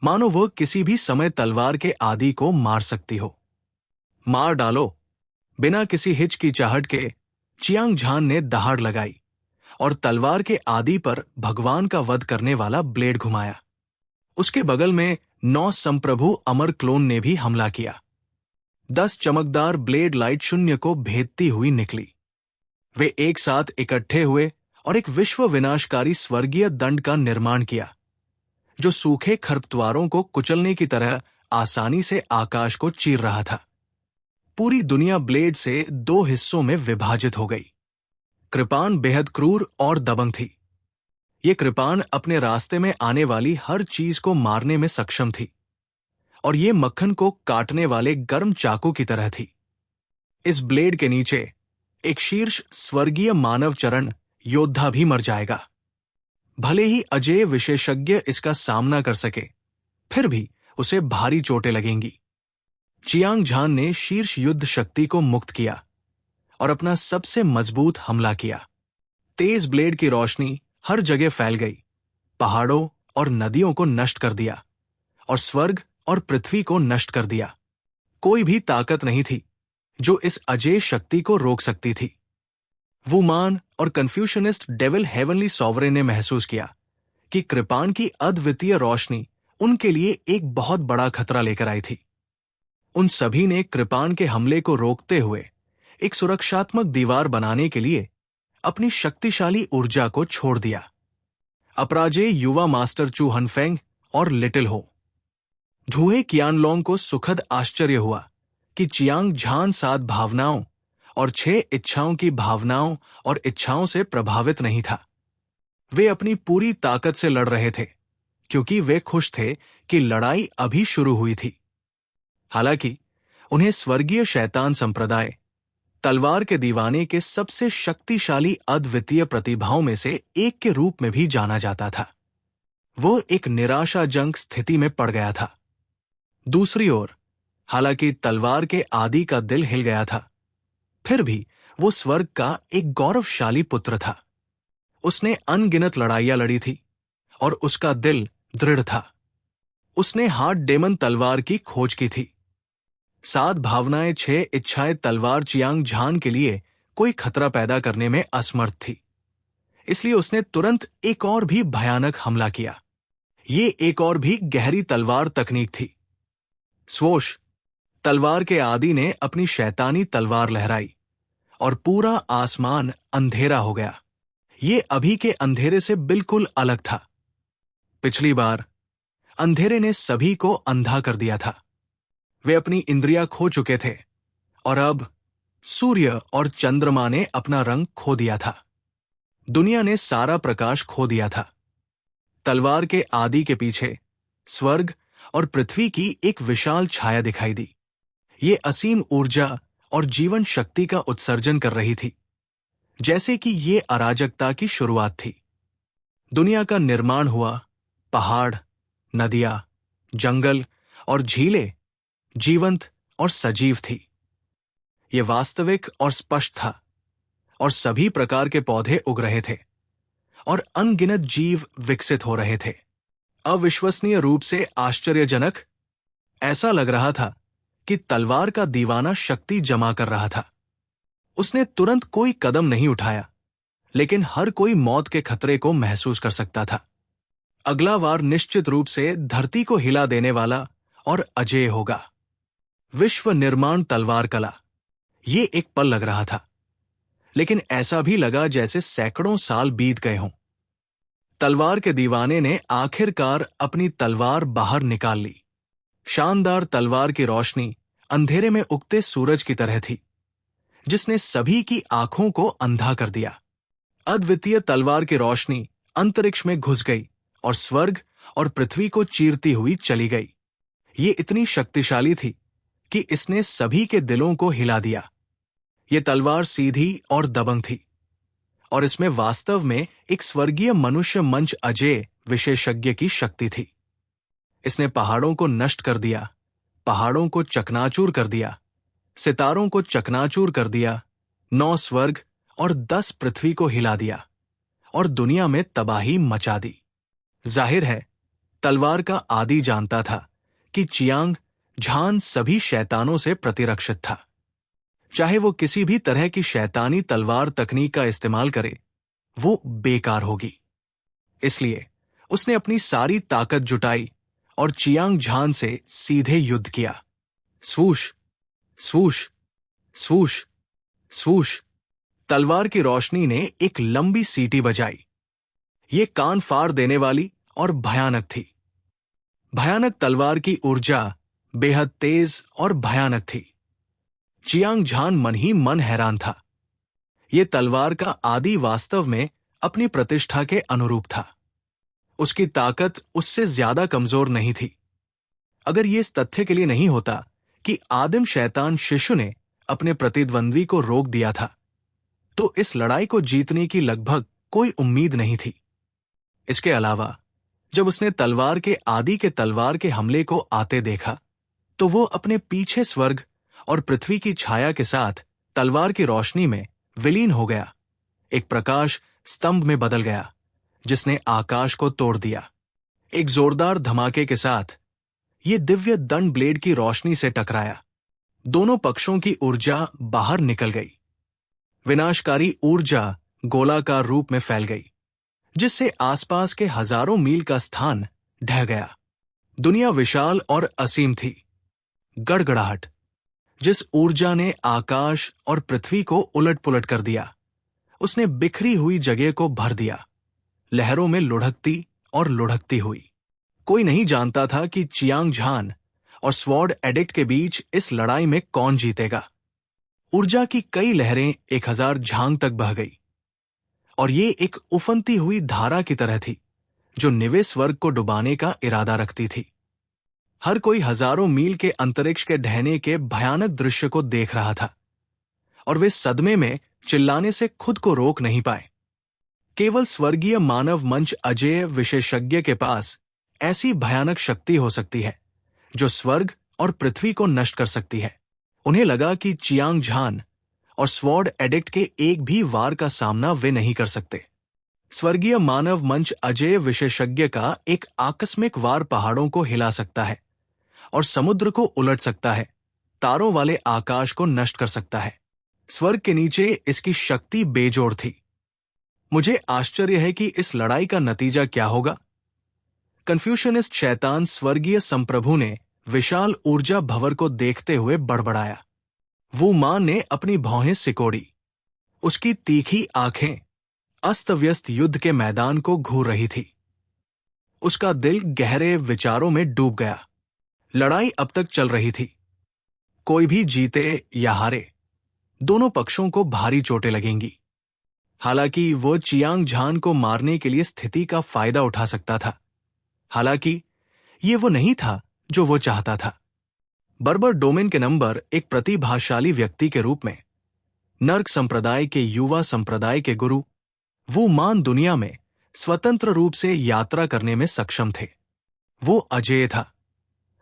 मानो वह किसी भी समय तलवार के आदि को मार सकती हो। मार डालो, बिना किसी हिचकिचाहट के चियांग झान ने दहाड़ लगाई और तलवार के आदि पर भगवान का वध करने वाला ब्लेड घुमाया। उसके बगल में 9 संप्रभु अमर क्लोन ने भी हमला किया। 10 चमकदार ब्लेड लाइट शून्य को भेदती हुई निकली। वे एक साथ इकट्ठे हुए और एक विश्व विनाशकारी स्वर्गीय दंड का निर्माण किया, जो सूखे खरपतवारों को कुचलने की तरह आसानी से आकाश को चीर रहा था। पूरी दुनिया ब्लेड से 2 हिस्सों में विभाजित हो गई। कृपान बेहद क्रूर और दबंग थी। ये कृपान अपने रास्ते में आने वाली हर चीज को मारने में सक्षम थी, और ये मक्खन को काटने वाले गर्म चाकू की तरह थी। इस ब्लेड के नीचे एक शीर्ष स्वर्गीय मानव चरण योद्धा भी मर जाएगा। भले ही अजेय विशेषज्ञ इसका सामना कर सके, फिर भी उसे भारी चोटें लगेंगी। चियांग झान ने शीर्ष युद्ध शक्ति को मुक्त किया और अपना सबसे मजबूत हमला किया। तेज ब्लेड की रोशनी हर जगह फैल गई, पहाड़ों और नदियों को नष्ट कर दिया और स्वर्ग और पृथ्वी को नष्ट कर दिया। कोई भी ताकत नहीं थी जो इस अजेय शक्ति को रोक सकती थी। वुमान और कन्फ्यूशनिस्ट डेविल हेवनली सॉवरेन ने महसूस किया कि कृपान की अद्वितीय रोशनी उनके लिए एक बहुत बड़ा खतरा लेकर आई थी। उन सभी ने कृपान के हमले को रोकते हुए एक सुरक्षात्मक दीवार बनाने के लिए अपनी शक्तिशाली ऊर्जा को छोड़ दिया। अपराजेय युवा मास्टर चू हनफेंग और लिटिल हो झूहे कियानलोंग को सुखद आश्चर्य हुआ कि चियांग झान 7 भावनाओं और 6 इच्छाओं की भावनाओं और इच्छाओं से प्रभावित नहीं था। वे अपनी पूरी ताकत से लड़ रहे थे, क्योंकि वे खुश थे कि लड़ाई अभी शुरू हुई थी। हालांकि उन्हें स्वर्गीय शैतान संप्रदाय, तलवार के दीवाने के सबसे शक्तिशाली अद्वितीय प्रतिभाओं में से एक के रूप में भी जाना जाता था। वो एक निराशाजनक स्थिति में पड़ गया था। दूसरी ओर, हालांकि तलवार के आदि का दिल हिल गया था, फिर भी वो स्वर्ग का एक गौरवशाली पुत्र था। उसने अनगिनत लड़ाइयां लड़ी थी और उसका दिल दृढ़ था। उसने हार्ट डेमन तलवार की खोज की थी। 7 भावनाएं, 6 इच्छाएं तलवार चियांग झान के लिए कोई खतरा पैदा करने में असमर्थ थी। इसलिए उसने तुरंत एक और भी भयानक हमला किया। ये एक और भी गहरी तलवार तकनीक थी। स्वोश, तलवार के आदि ने अपनी शैतानी तलवार लहराई और पूरा आसमान अंधेरा हो गया। ये अभी के अंधेरे से बिल्कुल अलग था। पिछली बार अंधेरे ने सभी को अंधा कर दिया था। वे अपनी इंद्रियां खो चुके थे और अब सूर्य और चंद्रमा ने अपना रंग खो दिया था। दुनिया ने सारा प्रकाश खो दिया था। तलवार के आदि के पीछे स्वर्ग और पृथ्वी की एक विशाल छाया दिखाई दी। ये असीम ऊर्जा और जीवन शक्ति का उत्सर्जन कर रही थी, जैसे कि ये अराजकता की शुरुआत थी। दुनिया का निर्माण हुआ, पहाड़, नदियां, जंगल और झीलें जीवंत और सजीव थी। ये वास्तविक और स्पष्ट था, और सभी प्रकार के पौधे उग रहे थे और अनगिनत जीव विकसित हो रहे थे। अविश्वसनीय रूप से आश्चर्यजनक, ऐसा लग रहा था कि तलवार का दीवाना शक्ति जमा कर रहा था। उसने तुरंत कोई कदम नहीं उठाया, लेकिन हर कोई मौत के खतरे को महसूस कर सकता था। अगला वार निश्चित रूप से धरती को हिला देने वाला और अजेय होगा। विश्व निर्माण तलवार कला, ये एक पल लग रहा था, लेकिन ऐसा भी लगा जैसे सैकड़ों साल बीत गए हों। तलवार के दीवाने ने आखिरकार अपनी तलवार बाहर निकाल ली। शानदार तलवार की रोशनी अंधेरे में उगते सूरज की तरह थी, जिसने सभी की आंखों को अंधा कर दिया। अद्वितीय तलवार की रोशनी अंतरिक्ष में घुस गई और स्वर्ग और पृथ्वी को चीरती हुई चली गई। ये इतनी शक्तिशाली थी कि इसने सभी के दिलों को हिला दिया। ये तलवार सीधी और दबंग थी, और इसमें वास्तव में एक स्वर्गीय मनुष्य मंच अजेय विशेषज्ञ की शक्ति थी। इसने पहाड़ों को नष्ट कर दिया, पहाड़ों को चकनाचूर कर दिया, सितारों को चकनाचूर कर दिया, 9 स्वर्ग और 10 पृथ्वी को हिला दिया और दुनिया में तबाही मचा दी। जाहिर है, तलवार का आदि जानता था कि चियांग झान सभी शैतानों से प्रतिरक्षित था। चाहे वो किसी भी तरह की शैतानी तलवार तकनीक का इस्तेमाल करे, वो बेकार होगी। इसलिए उसने अपनी सारी ताकत जुटाई और चियांग झान से सीधे युद्ध किया। स्वूश, स्वूश, स्वूश, स्वूश। तलवार की रोशनी ने एक लंबी सीटी बजाई। ये कान फाड़ देने वाली और भयानक थी। भयानक तलवार की ऊर्जा बेहद तेज और भयानक थी। चियांग झान मन ही मन हैरान था। ये तलवार का आदि वास्तव में अपनी प्रतिष्ठा के अनुरूप था। उसकी ताकत उससे ज्यादा कमजोर नहीं थी। अगर ये इस तथ्य के लिए नहीं होता कि आदिम शैतान शिशु ने अपने प्रतिद्वंद्वी को रोक दिया था, तो इस लड़ाई को जीतने की लगभग कोई उम्मीद नहीं थी। इसके अलावा जब उसने तलवार के आदि के तलवार के हमले को आते देखा, तो वो अपने पीछे स्वर्ग और पृथ्वी की छाया के साथ तलवार की रोशनी में विलीन हो गया। एक प्रकाश स्तंभ में बदल गया जिसने आकाश को तोड़ दिया। एक जोरदार धमाके के साथ ये दिव्य दंड ब्लेड की रोशनी से टकराया। दोनों पक्षों की ऊर्जा बाहर निकल गई। विनाशकारी ऊर्जा गोलाकार रूप में फैल गई, जिससे आसपास के हजारों मील का स्थान ढह गया। दुनिया विशाल और असीम थी। गड़गड़ाहट, जिस ऊर्जा ने आकाश और पृथ्वी को उलट-पुलट कर दिया, उसने बिखरी हुई जगह को भर दिया, लहरों में लुढ़कती और लुढ़कती हुई। कोई नहीं जानता था कि चियांग झान और स्वॉर्ड एडिक्ट के बीच इस लड़ाई में कौन जीतेगा। ऊर्जा की कई लहरें 1000 झांग तक बह गई, और ये एक उफनती हुई धारा की तरह थी जो निवे स्वर्ग को डुबाने का इरादा रखती थी। हर कोई हजारों मील के अंतरिक्ष के ढहने के भयानक दृश्य को देख रहा था, और वे सदमे में चिल्लाने से खुद को रोक नहीं पाए। केवल स्वर्गीय मानव मंच अजेय विशेषज्ञ के पास ऐसी भयानक शक्ति हो सकती है जो स्वर्ग और पृथ्वी को नष्ट कर सकती है। उन्हें लगा कि चियांग झान और स्वॉर्ड एडिक्ट के एक भी वार का सामना वे नहीं कर सकते। स्वर्गीय मानव मंच अजेय विशेषज्ञ का एक आकस्मिक वार पहाड़ों को हिला सकता है और समुद्र को उलट सकता है, तारों वाले आकाश को नष्ट कर सकता है। स्वर्ग के नीचे इसकी शक्ति बेजोड़ थी। मुझे आश्चर्य है कि इस लड़ाई का नतीजा क्या होगा। कन्फ्यूशनिस्ट शैतान स्वर्गीय संप्रभु ने विशाल ऊर्जा भंवर को देखते हुए बड़बड़ाया। वू मां ने अपनी भौहें सिकोड़ी। उसकी तीखी आंखें अस्त व्यस्त युद्ध के मैदान को घूर रही थी। उसका दिल गहरे विचारों में डूब गया। लड़ाई अब तक चल रही थी। कोई भी जीते या हारे, दोनों पक्षों को भारी चोटें लगेंगी। हालांकि वो चियांग झान को मारने के लिए स्थिति का फायदा उठा सकता था। हालांकि ये वो नहीं था जो वो चाहता था। बर्बर डोमेन के नंबर एक प्रतिभाशाली व्यक्ति के रूप में नर्क संप्रदाय के युवा संप्रदाय के गुरु वो मान दुनिया में स्वतंत्र रूप से यात्रा करने में सक्षम थे। वो अजेय था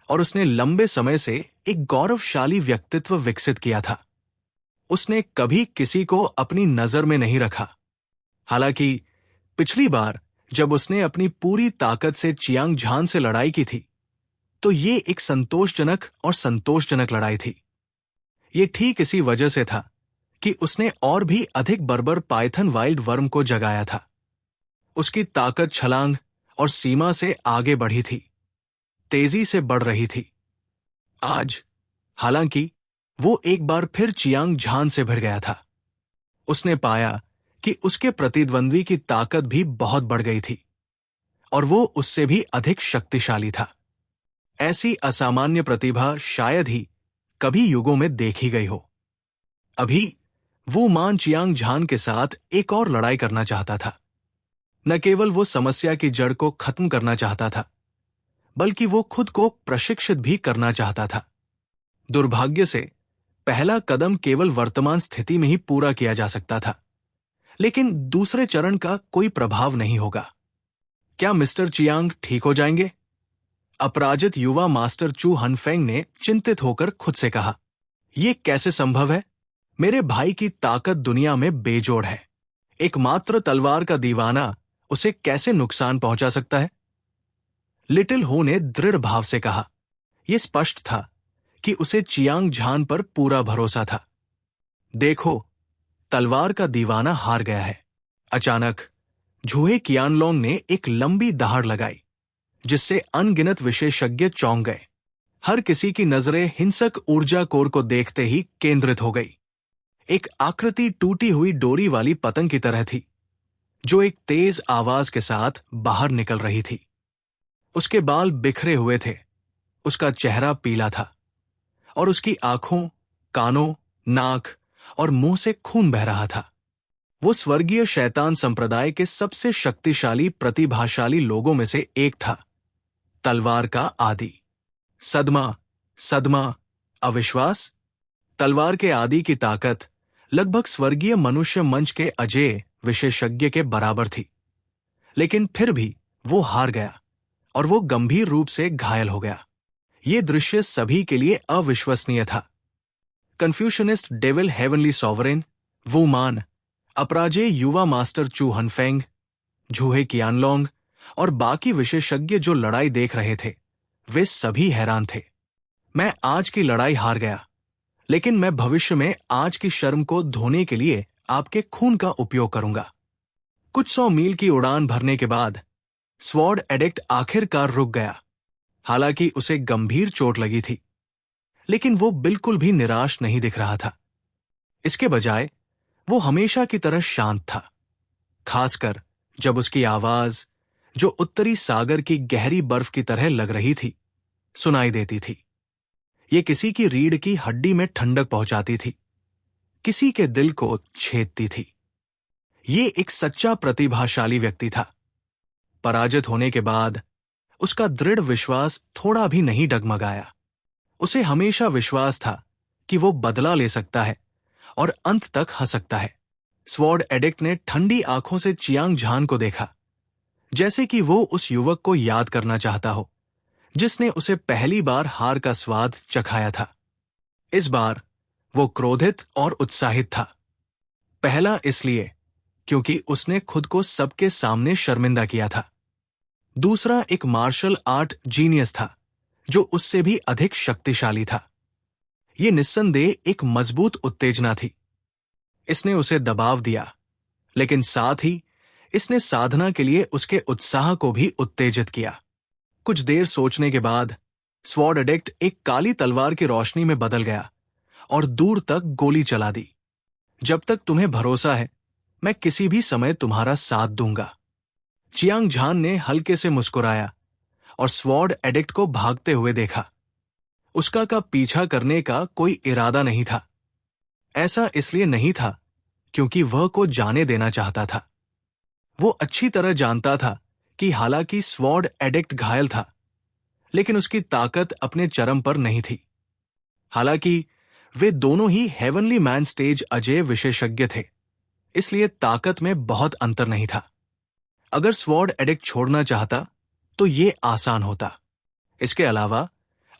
और उसने लंबे समय से एक गौरवशाली व्यक्तित्व विकसित किया था। उसने कभी किसी को अपनी नजर में नहीं रखा। हालांकि पिछली बार जब उसने अपनी पूरी ताकत से चियांग झान से लड़ाई की थी, तो ये एक संतोषजनक लड़ाई थी। ये ठीक इसी वजह से था कि उसने और भी अधिक बर्बर पाइथन वाइल्ड वर्म को जगाया था। उसकी ताकत छलांग और सीमा से आगे बढ़ी थी, तेजी से बढ़ रही थी। आज हालांकि वो एक बार फिर चियांग झान से भिड़ गया था। उसने पाया कि उसके प्रतिद्वंद्वी की ताकत भी बहुत बढ़ गई थी और वो उससे भी अधिक शक्तिशाली था। ऐसी असामान्य प्रतिभा शायद ही कभी युगों में देखी गई हो। अभी वो मान चियांग झान के साथ एक और लड़ाई करना चाहता था। न केवल वो समस्या की जड़ को खत्म करना चाहता था, बल्कि वो खुद को प्रशिक्षित भी करना चाहता था। दुर्भाग्य से पहला कदम केवल वर्तमान स्थिति में ही पूरा किया जा सकता था, लेकिन दूसरे चरण का कोई प्रभाव नहीं होगा। क्या मिस्टर चियांग ठीक हो जाएंगे? अपराजित युवा मास्टर चू हनफेंग ने चिंतित होकर खुद से कहा। यह कैसे संभव है? मेरे भाई की ताकत दुनिया में बेजोड़ है। एकमात्र तलवार का दीवाना उसे कैसे नुकसान पहुंचा सकता है? लिटिल हो ने दृढ़ भाव से कहा। यह स्पष्ट था कि उसे चियांग झान पर पूरा भरोसा था। देखो, तलवार का दीवाना हार गया है। अचानक झूहे कियानलोंग ने एक लंबी दहाड़ लगाई, जिससे अनगिनत विशेषज्ञ चौंक गए। हर किसी की नजरें हिंसक ऊर्जा कोर को देखते ही केंद्रित हो गई। एक आकृति टूटी हुई डोरी वाली पतंग की तरह थी, जो एक तेज आवाज के साथ बाहर निकल रही थी। उसके बाल बिखरे हुए थे, उसका चेहरा पीला था, और उसकी आंखों, कानों, नाक और मुंह से खून बह रहा था। वो स्वर्गीय शैतान संप्रदाय के सबसे शक्तिशाली प्रतिभाशाली लोगों में से एक था, तलवार का आदि। सदमा, सदमा, अविश्वास। तलवार के आदि की ताकत लगभग स्वर्गीय मनुष्य मंच के अजेय विशेषज्ञ के बराबर थी, लेकिन फिर भी वो हार गया और वो गंभीर रूप से घायल हो गया। ये दृश्य सभी के लिए अविश्वसनीय था। कन्फ्यूशनिस्ट डेविल हेवनली सॉवरेन, वुमान, अपराजेय युवा मास्टर चू हनफेंग, झूहे कियानलोंग और बाकी विशेषज्ञ जो लड़ाई देख रहे थे, वे सभी हैरान थे। मैं आज की लड़ाई हार गया, लेकिन मैं भविष्य में आज की शर्म को धोने के लिए आपके खून का उपयोग करूंगा। कुछ 100 मील की उड़ान भरने के बाद स्वॉर्ड एडिक्ट आखिरकार रुक गया। हालांकि उसे गंभीर चोट लगी थी, लेकिन वो बिल्कुल भी निराश नहीं दिख रहा था। इसके बजाय वो हमेशा की तरह शांत था, खासकर जब उसकी आवाज, जो उत्तरी सागर की गहरी बर्फ की तरह लग रही थी, सुनाई देती थी। ये किसी की रीढ़ की हड्डी में ठंडक पहुंचाती थी, किसी के दिल को छेदती थी। ये एक सच्चा प्रतिभाशाली व्यक्ति था। पराजित होने के बाद उसका दृढ़ विश्वास थोड़ा भी नहीं डगमगाया। उसे हमेशा विश्वास था कि वो बदला ले सकता है और अंत तक हंस सकता है। स्वॉर्ड एडिक्ट ने ठंडी आंखों से चियांग झान को देखा, जैसे कि वो उस युवक को याद करना चाहता हो जिसने उसे पहली बार हार का स्वाद चखाया था। इस बार वो क्रोधित और उत्साहित था। पहला इसलिए क्योंकि उसने खुद को सबके सामने शर्मिंदा किया था। दूसरा, एक मार्शल आर्ट जीनियस था जो उससे भी अधिक शक्तिशाली था। ये निस्संदेह एक मजबूत उत्तेजना थी। इसने उसे दबाव दिया, लेकिन साथ ही इसने साधना के लिए उसके उत्साह को भी उत्तेजित किया। कुछ देर सोचने के बाद स्वॉर्ड एडिक्ट एक काली तलवार की रोशनी में बदल गया और दूर तक गोली चला दी। जब तक तुम्हें भरोसा है, मैं किसी भी समय तुम्हारा साथ दूंगा। चियांग झान ने हल्के से मुस्कुराया और स्वॉर्ड एडिक्ट को भागते हुए देखा। उसका का पीछा करने का कोई इरादा नहीं था। ऐसा इसलिए नहीं था क्योंकि वह को जाने देना चाहता था। वो अच्छी तरह जानता था कि हालांकि स्वॉर्ड एडिक्ट घायल था, लेकिन उसकी ताकत अपने चरम पर नहीं थी। हालांकि वे दोनों ही हेवनली मैन स्टेज अजेय विशेषज्ञ थे, इसलिए ताकत में बहुत अंतर नहीं था। अगर स्वॉर्ड एडिक्ट छोड़ना चाहता तो ये आसान होता। इसके अलावा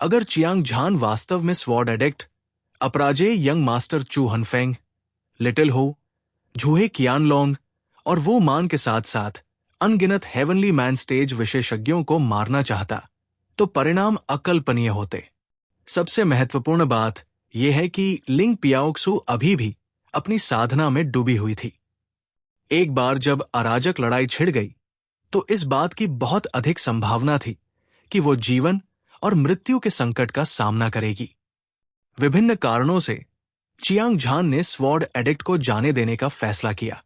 अगर चियांग झान वास्तव में स्वॉर्ड एडिक्ट, अपराजेय यंग मास्टर चू हनफेंग, लिटिल हो, झूहे कियानलोंग और वो मान के साथ साथ अनगिनत हेवनली मैन स्टेज विशेषज्ञों को मारना चाहता, तो परिणाम अकल्पनीय होते। सबसे महत्वपूर्ण बात यह है कि लिंग पियाओक्सु अभी भी अपनी साधना में डूबी हुई थी। एक बार जब अराजक लड़ाई छिड़ गई, तो इस बात की बहुत अधिक संभावना थी कि वो जीवन और मृत्यु के संकट का सामना करेगी। विभिन्न कारणों से चियांग झान ने स्वॉर्ड एडिक्ट को जाने देने का फैसला किया।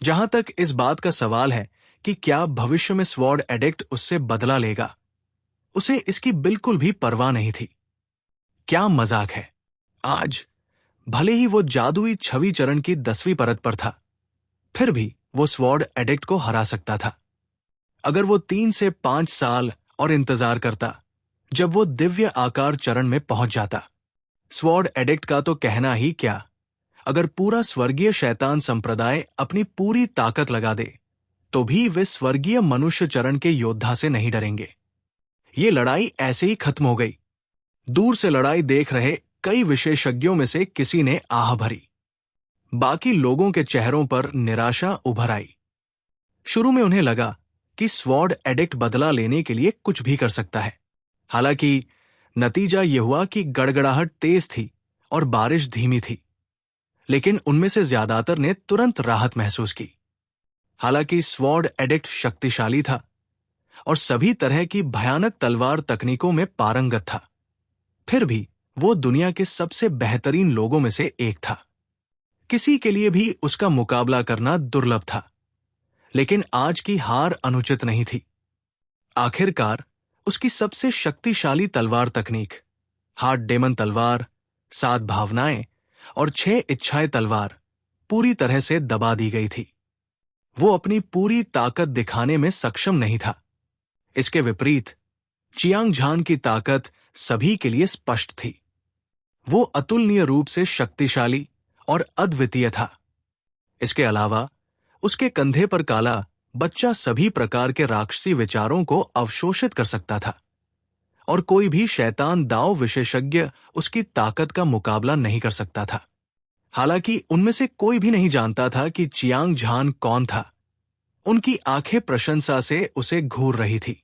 जहां तक इस बात का सवाल है कि क्या भविष्य में स्वॉर्ड एडिक्ट उससे बदला लेगा, उसे इसकी बिल्कुल भी परवाह नहीं थी। क्या मजाक है, आज भले ही वो जादुई छवि चरण की 10वीं परत पर था, फिर भी वो स्वॉर्ड एडिक्ट को हरा सकता था। अगर वो 3 से 5 साल और इंतजार करता, जब वो दिव्य आकार चरण में पहुंच जाता। स्वॉर्ड एडिक्ट का तो कहना ही क्या, अगर पूरा स्वर्गीय शैतान संप्रदाय अपनी पूरी ताकत लगा दे, तो भी वे स्वर्गीय मनुष्य चरण के योद्धा से नहीं डरेंगे। ये लड़ाई ऐसे ही खत्म हो गई। दूर से लड़ाई देख रहे कई विशेषज्ञों में से किसी ने आह भरी। बाकी लोगों के चेहरों पर निराशा उभर आई। शुरू में उन्हें लगा कि स्वॉर्ड एडिक्ट बदला लेने के लिए कुछ भी कर सकता है। हालांकि नतीजा यह हुआ कि गड़गड़ाहट तेज थी और बारिश धीमी थी। लेकिन उनमें से ज्यादातर ने तुरंत राहत महसूस की। हालांकि स्वॉर्ड एडिक्ट शक्तिशाली था और सभी तरह की भयानक तलवार तकनीकों में पारंगत था, फिर भी वो दुनिया के सबसे बेहतरीन लोगों में से एक था। किसी के लिए भी उसका मुकाबला करना दुर्लभ था, लेकिन आज की हार अनुचित नहीं थी। आखिरकार उसकी सबसे शक्तिशाली तलवार तकनीक, हार्ट डेमन तलवार, 7 भावनाएं और 6 इच्छाएं तलवार पूरी तरह से दबा दी गई थी। वो अपनी पूरी ताकत दिखाने में सक्षम नहीं था। इसके विपरीत चियांग झान की ताकत सभी के लिए स्पष्ट थी। वो अतुलनीय रूप से शक्तिशाली और अद्वितीय था। इसके अलावा उसके कंधे पर काला बच्चा सभी प्रकार के राक्षसी विचारों को अवशोषित कर सकता था और कोई भी शैतान दांव विशेषज्ञ उसकी ताकत का मुकाबला नहीं कर सकता था। हालांकि उनमें से कोई भी नहीं जानता था कि चियांग झान कौन था। उनकी आंखें प्रशंसा से उसे घूर रही थी।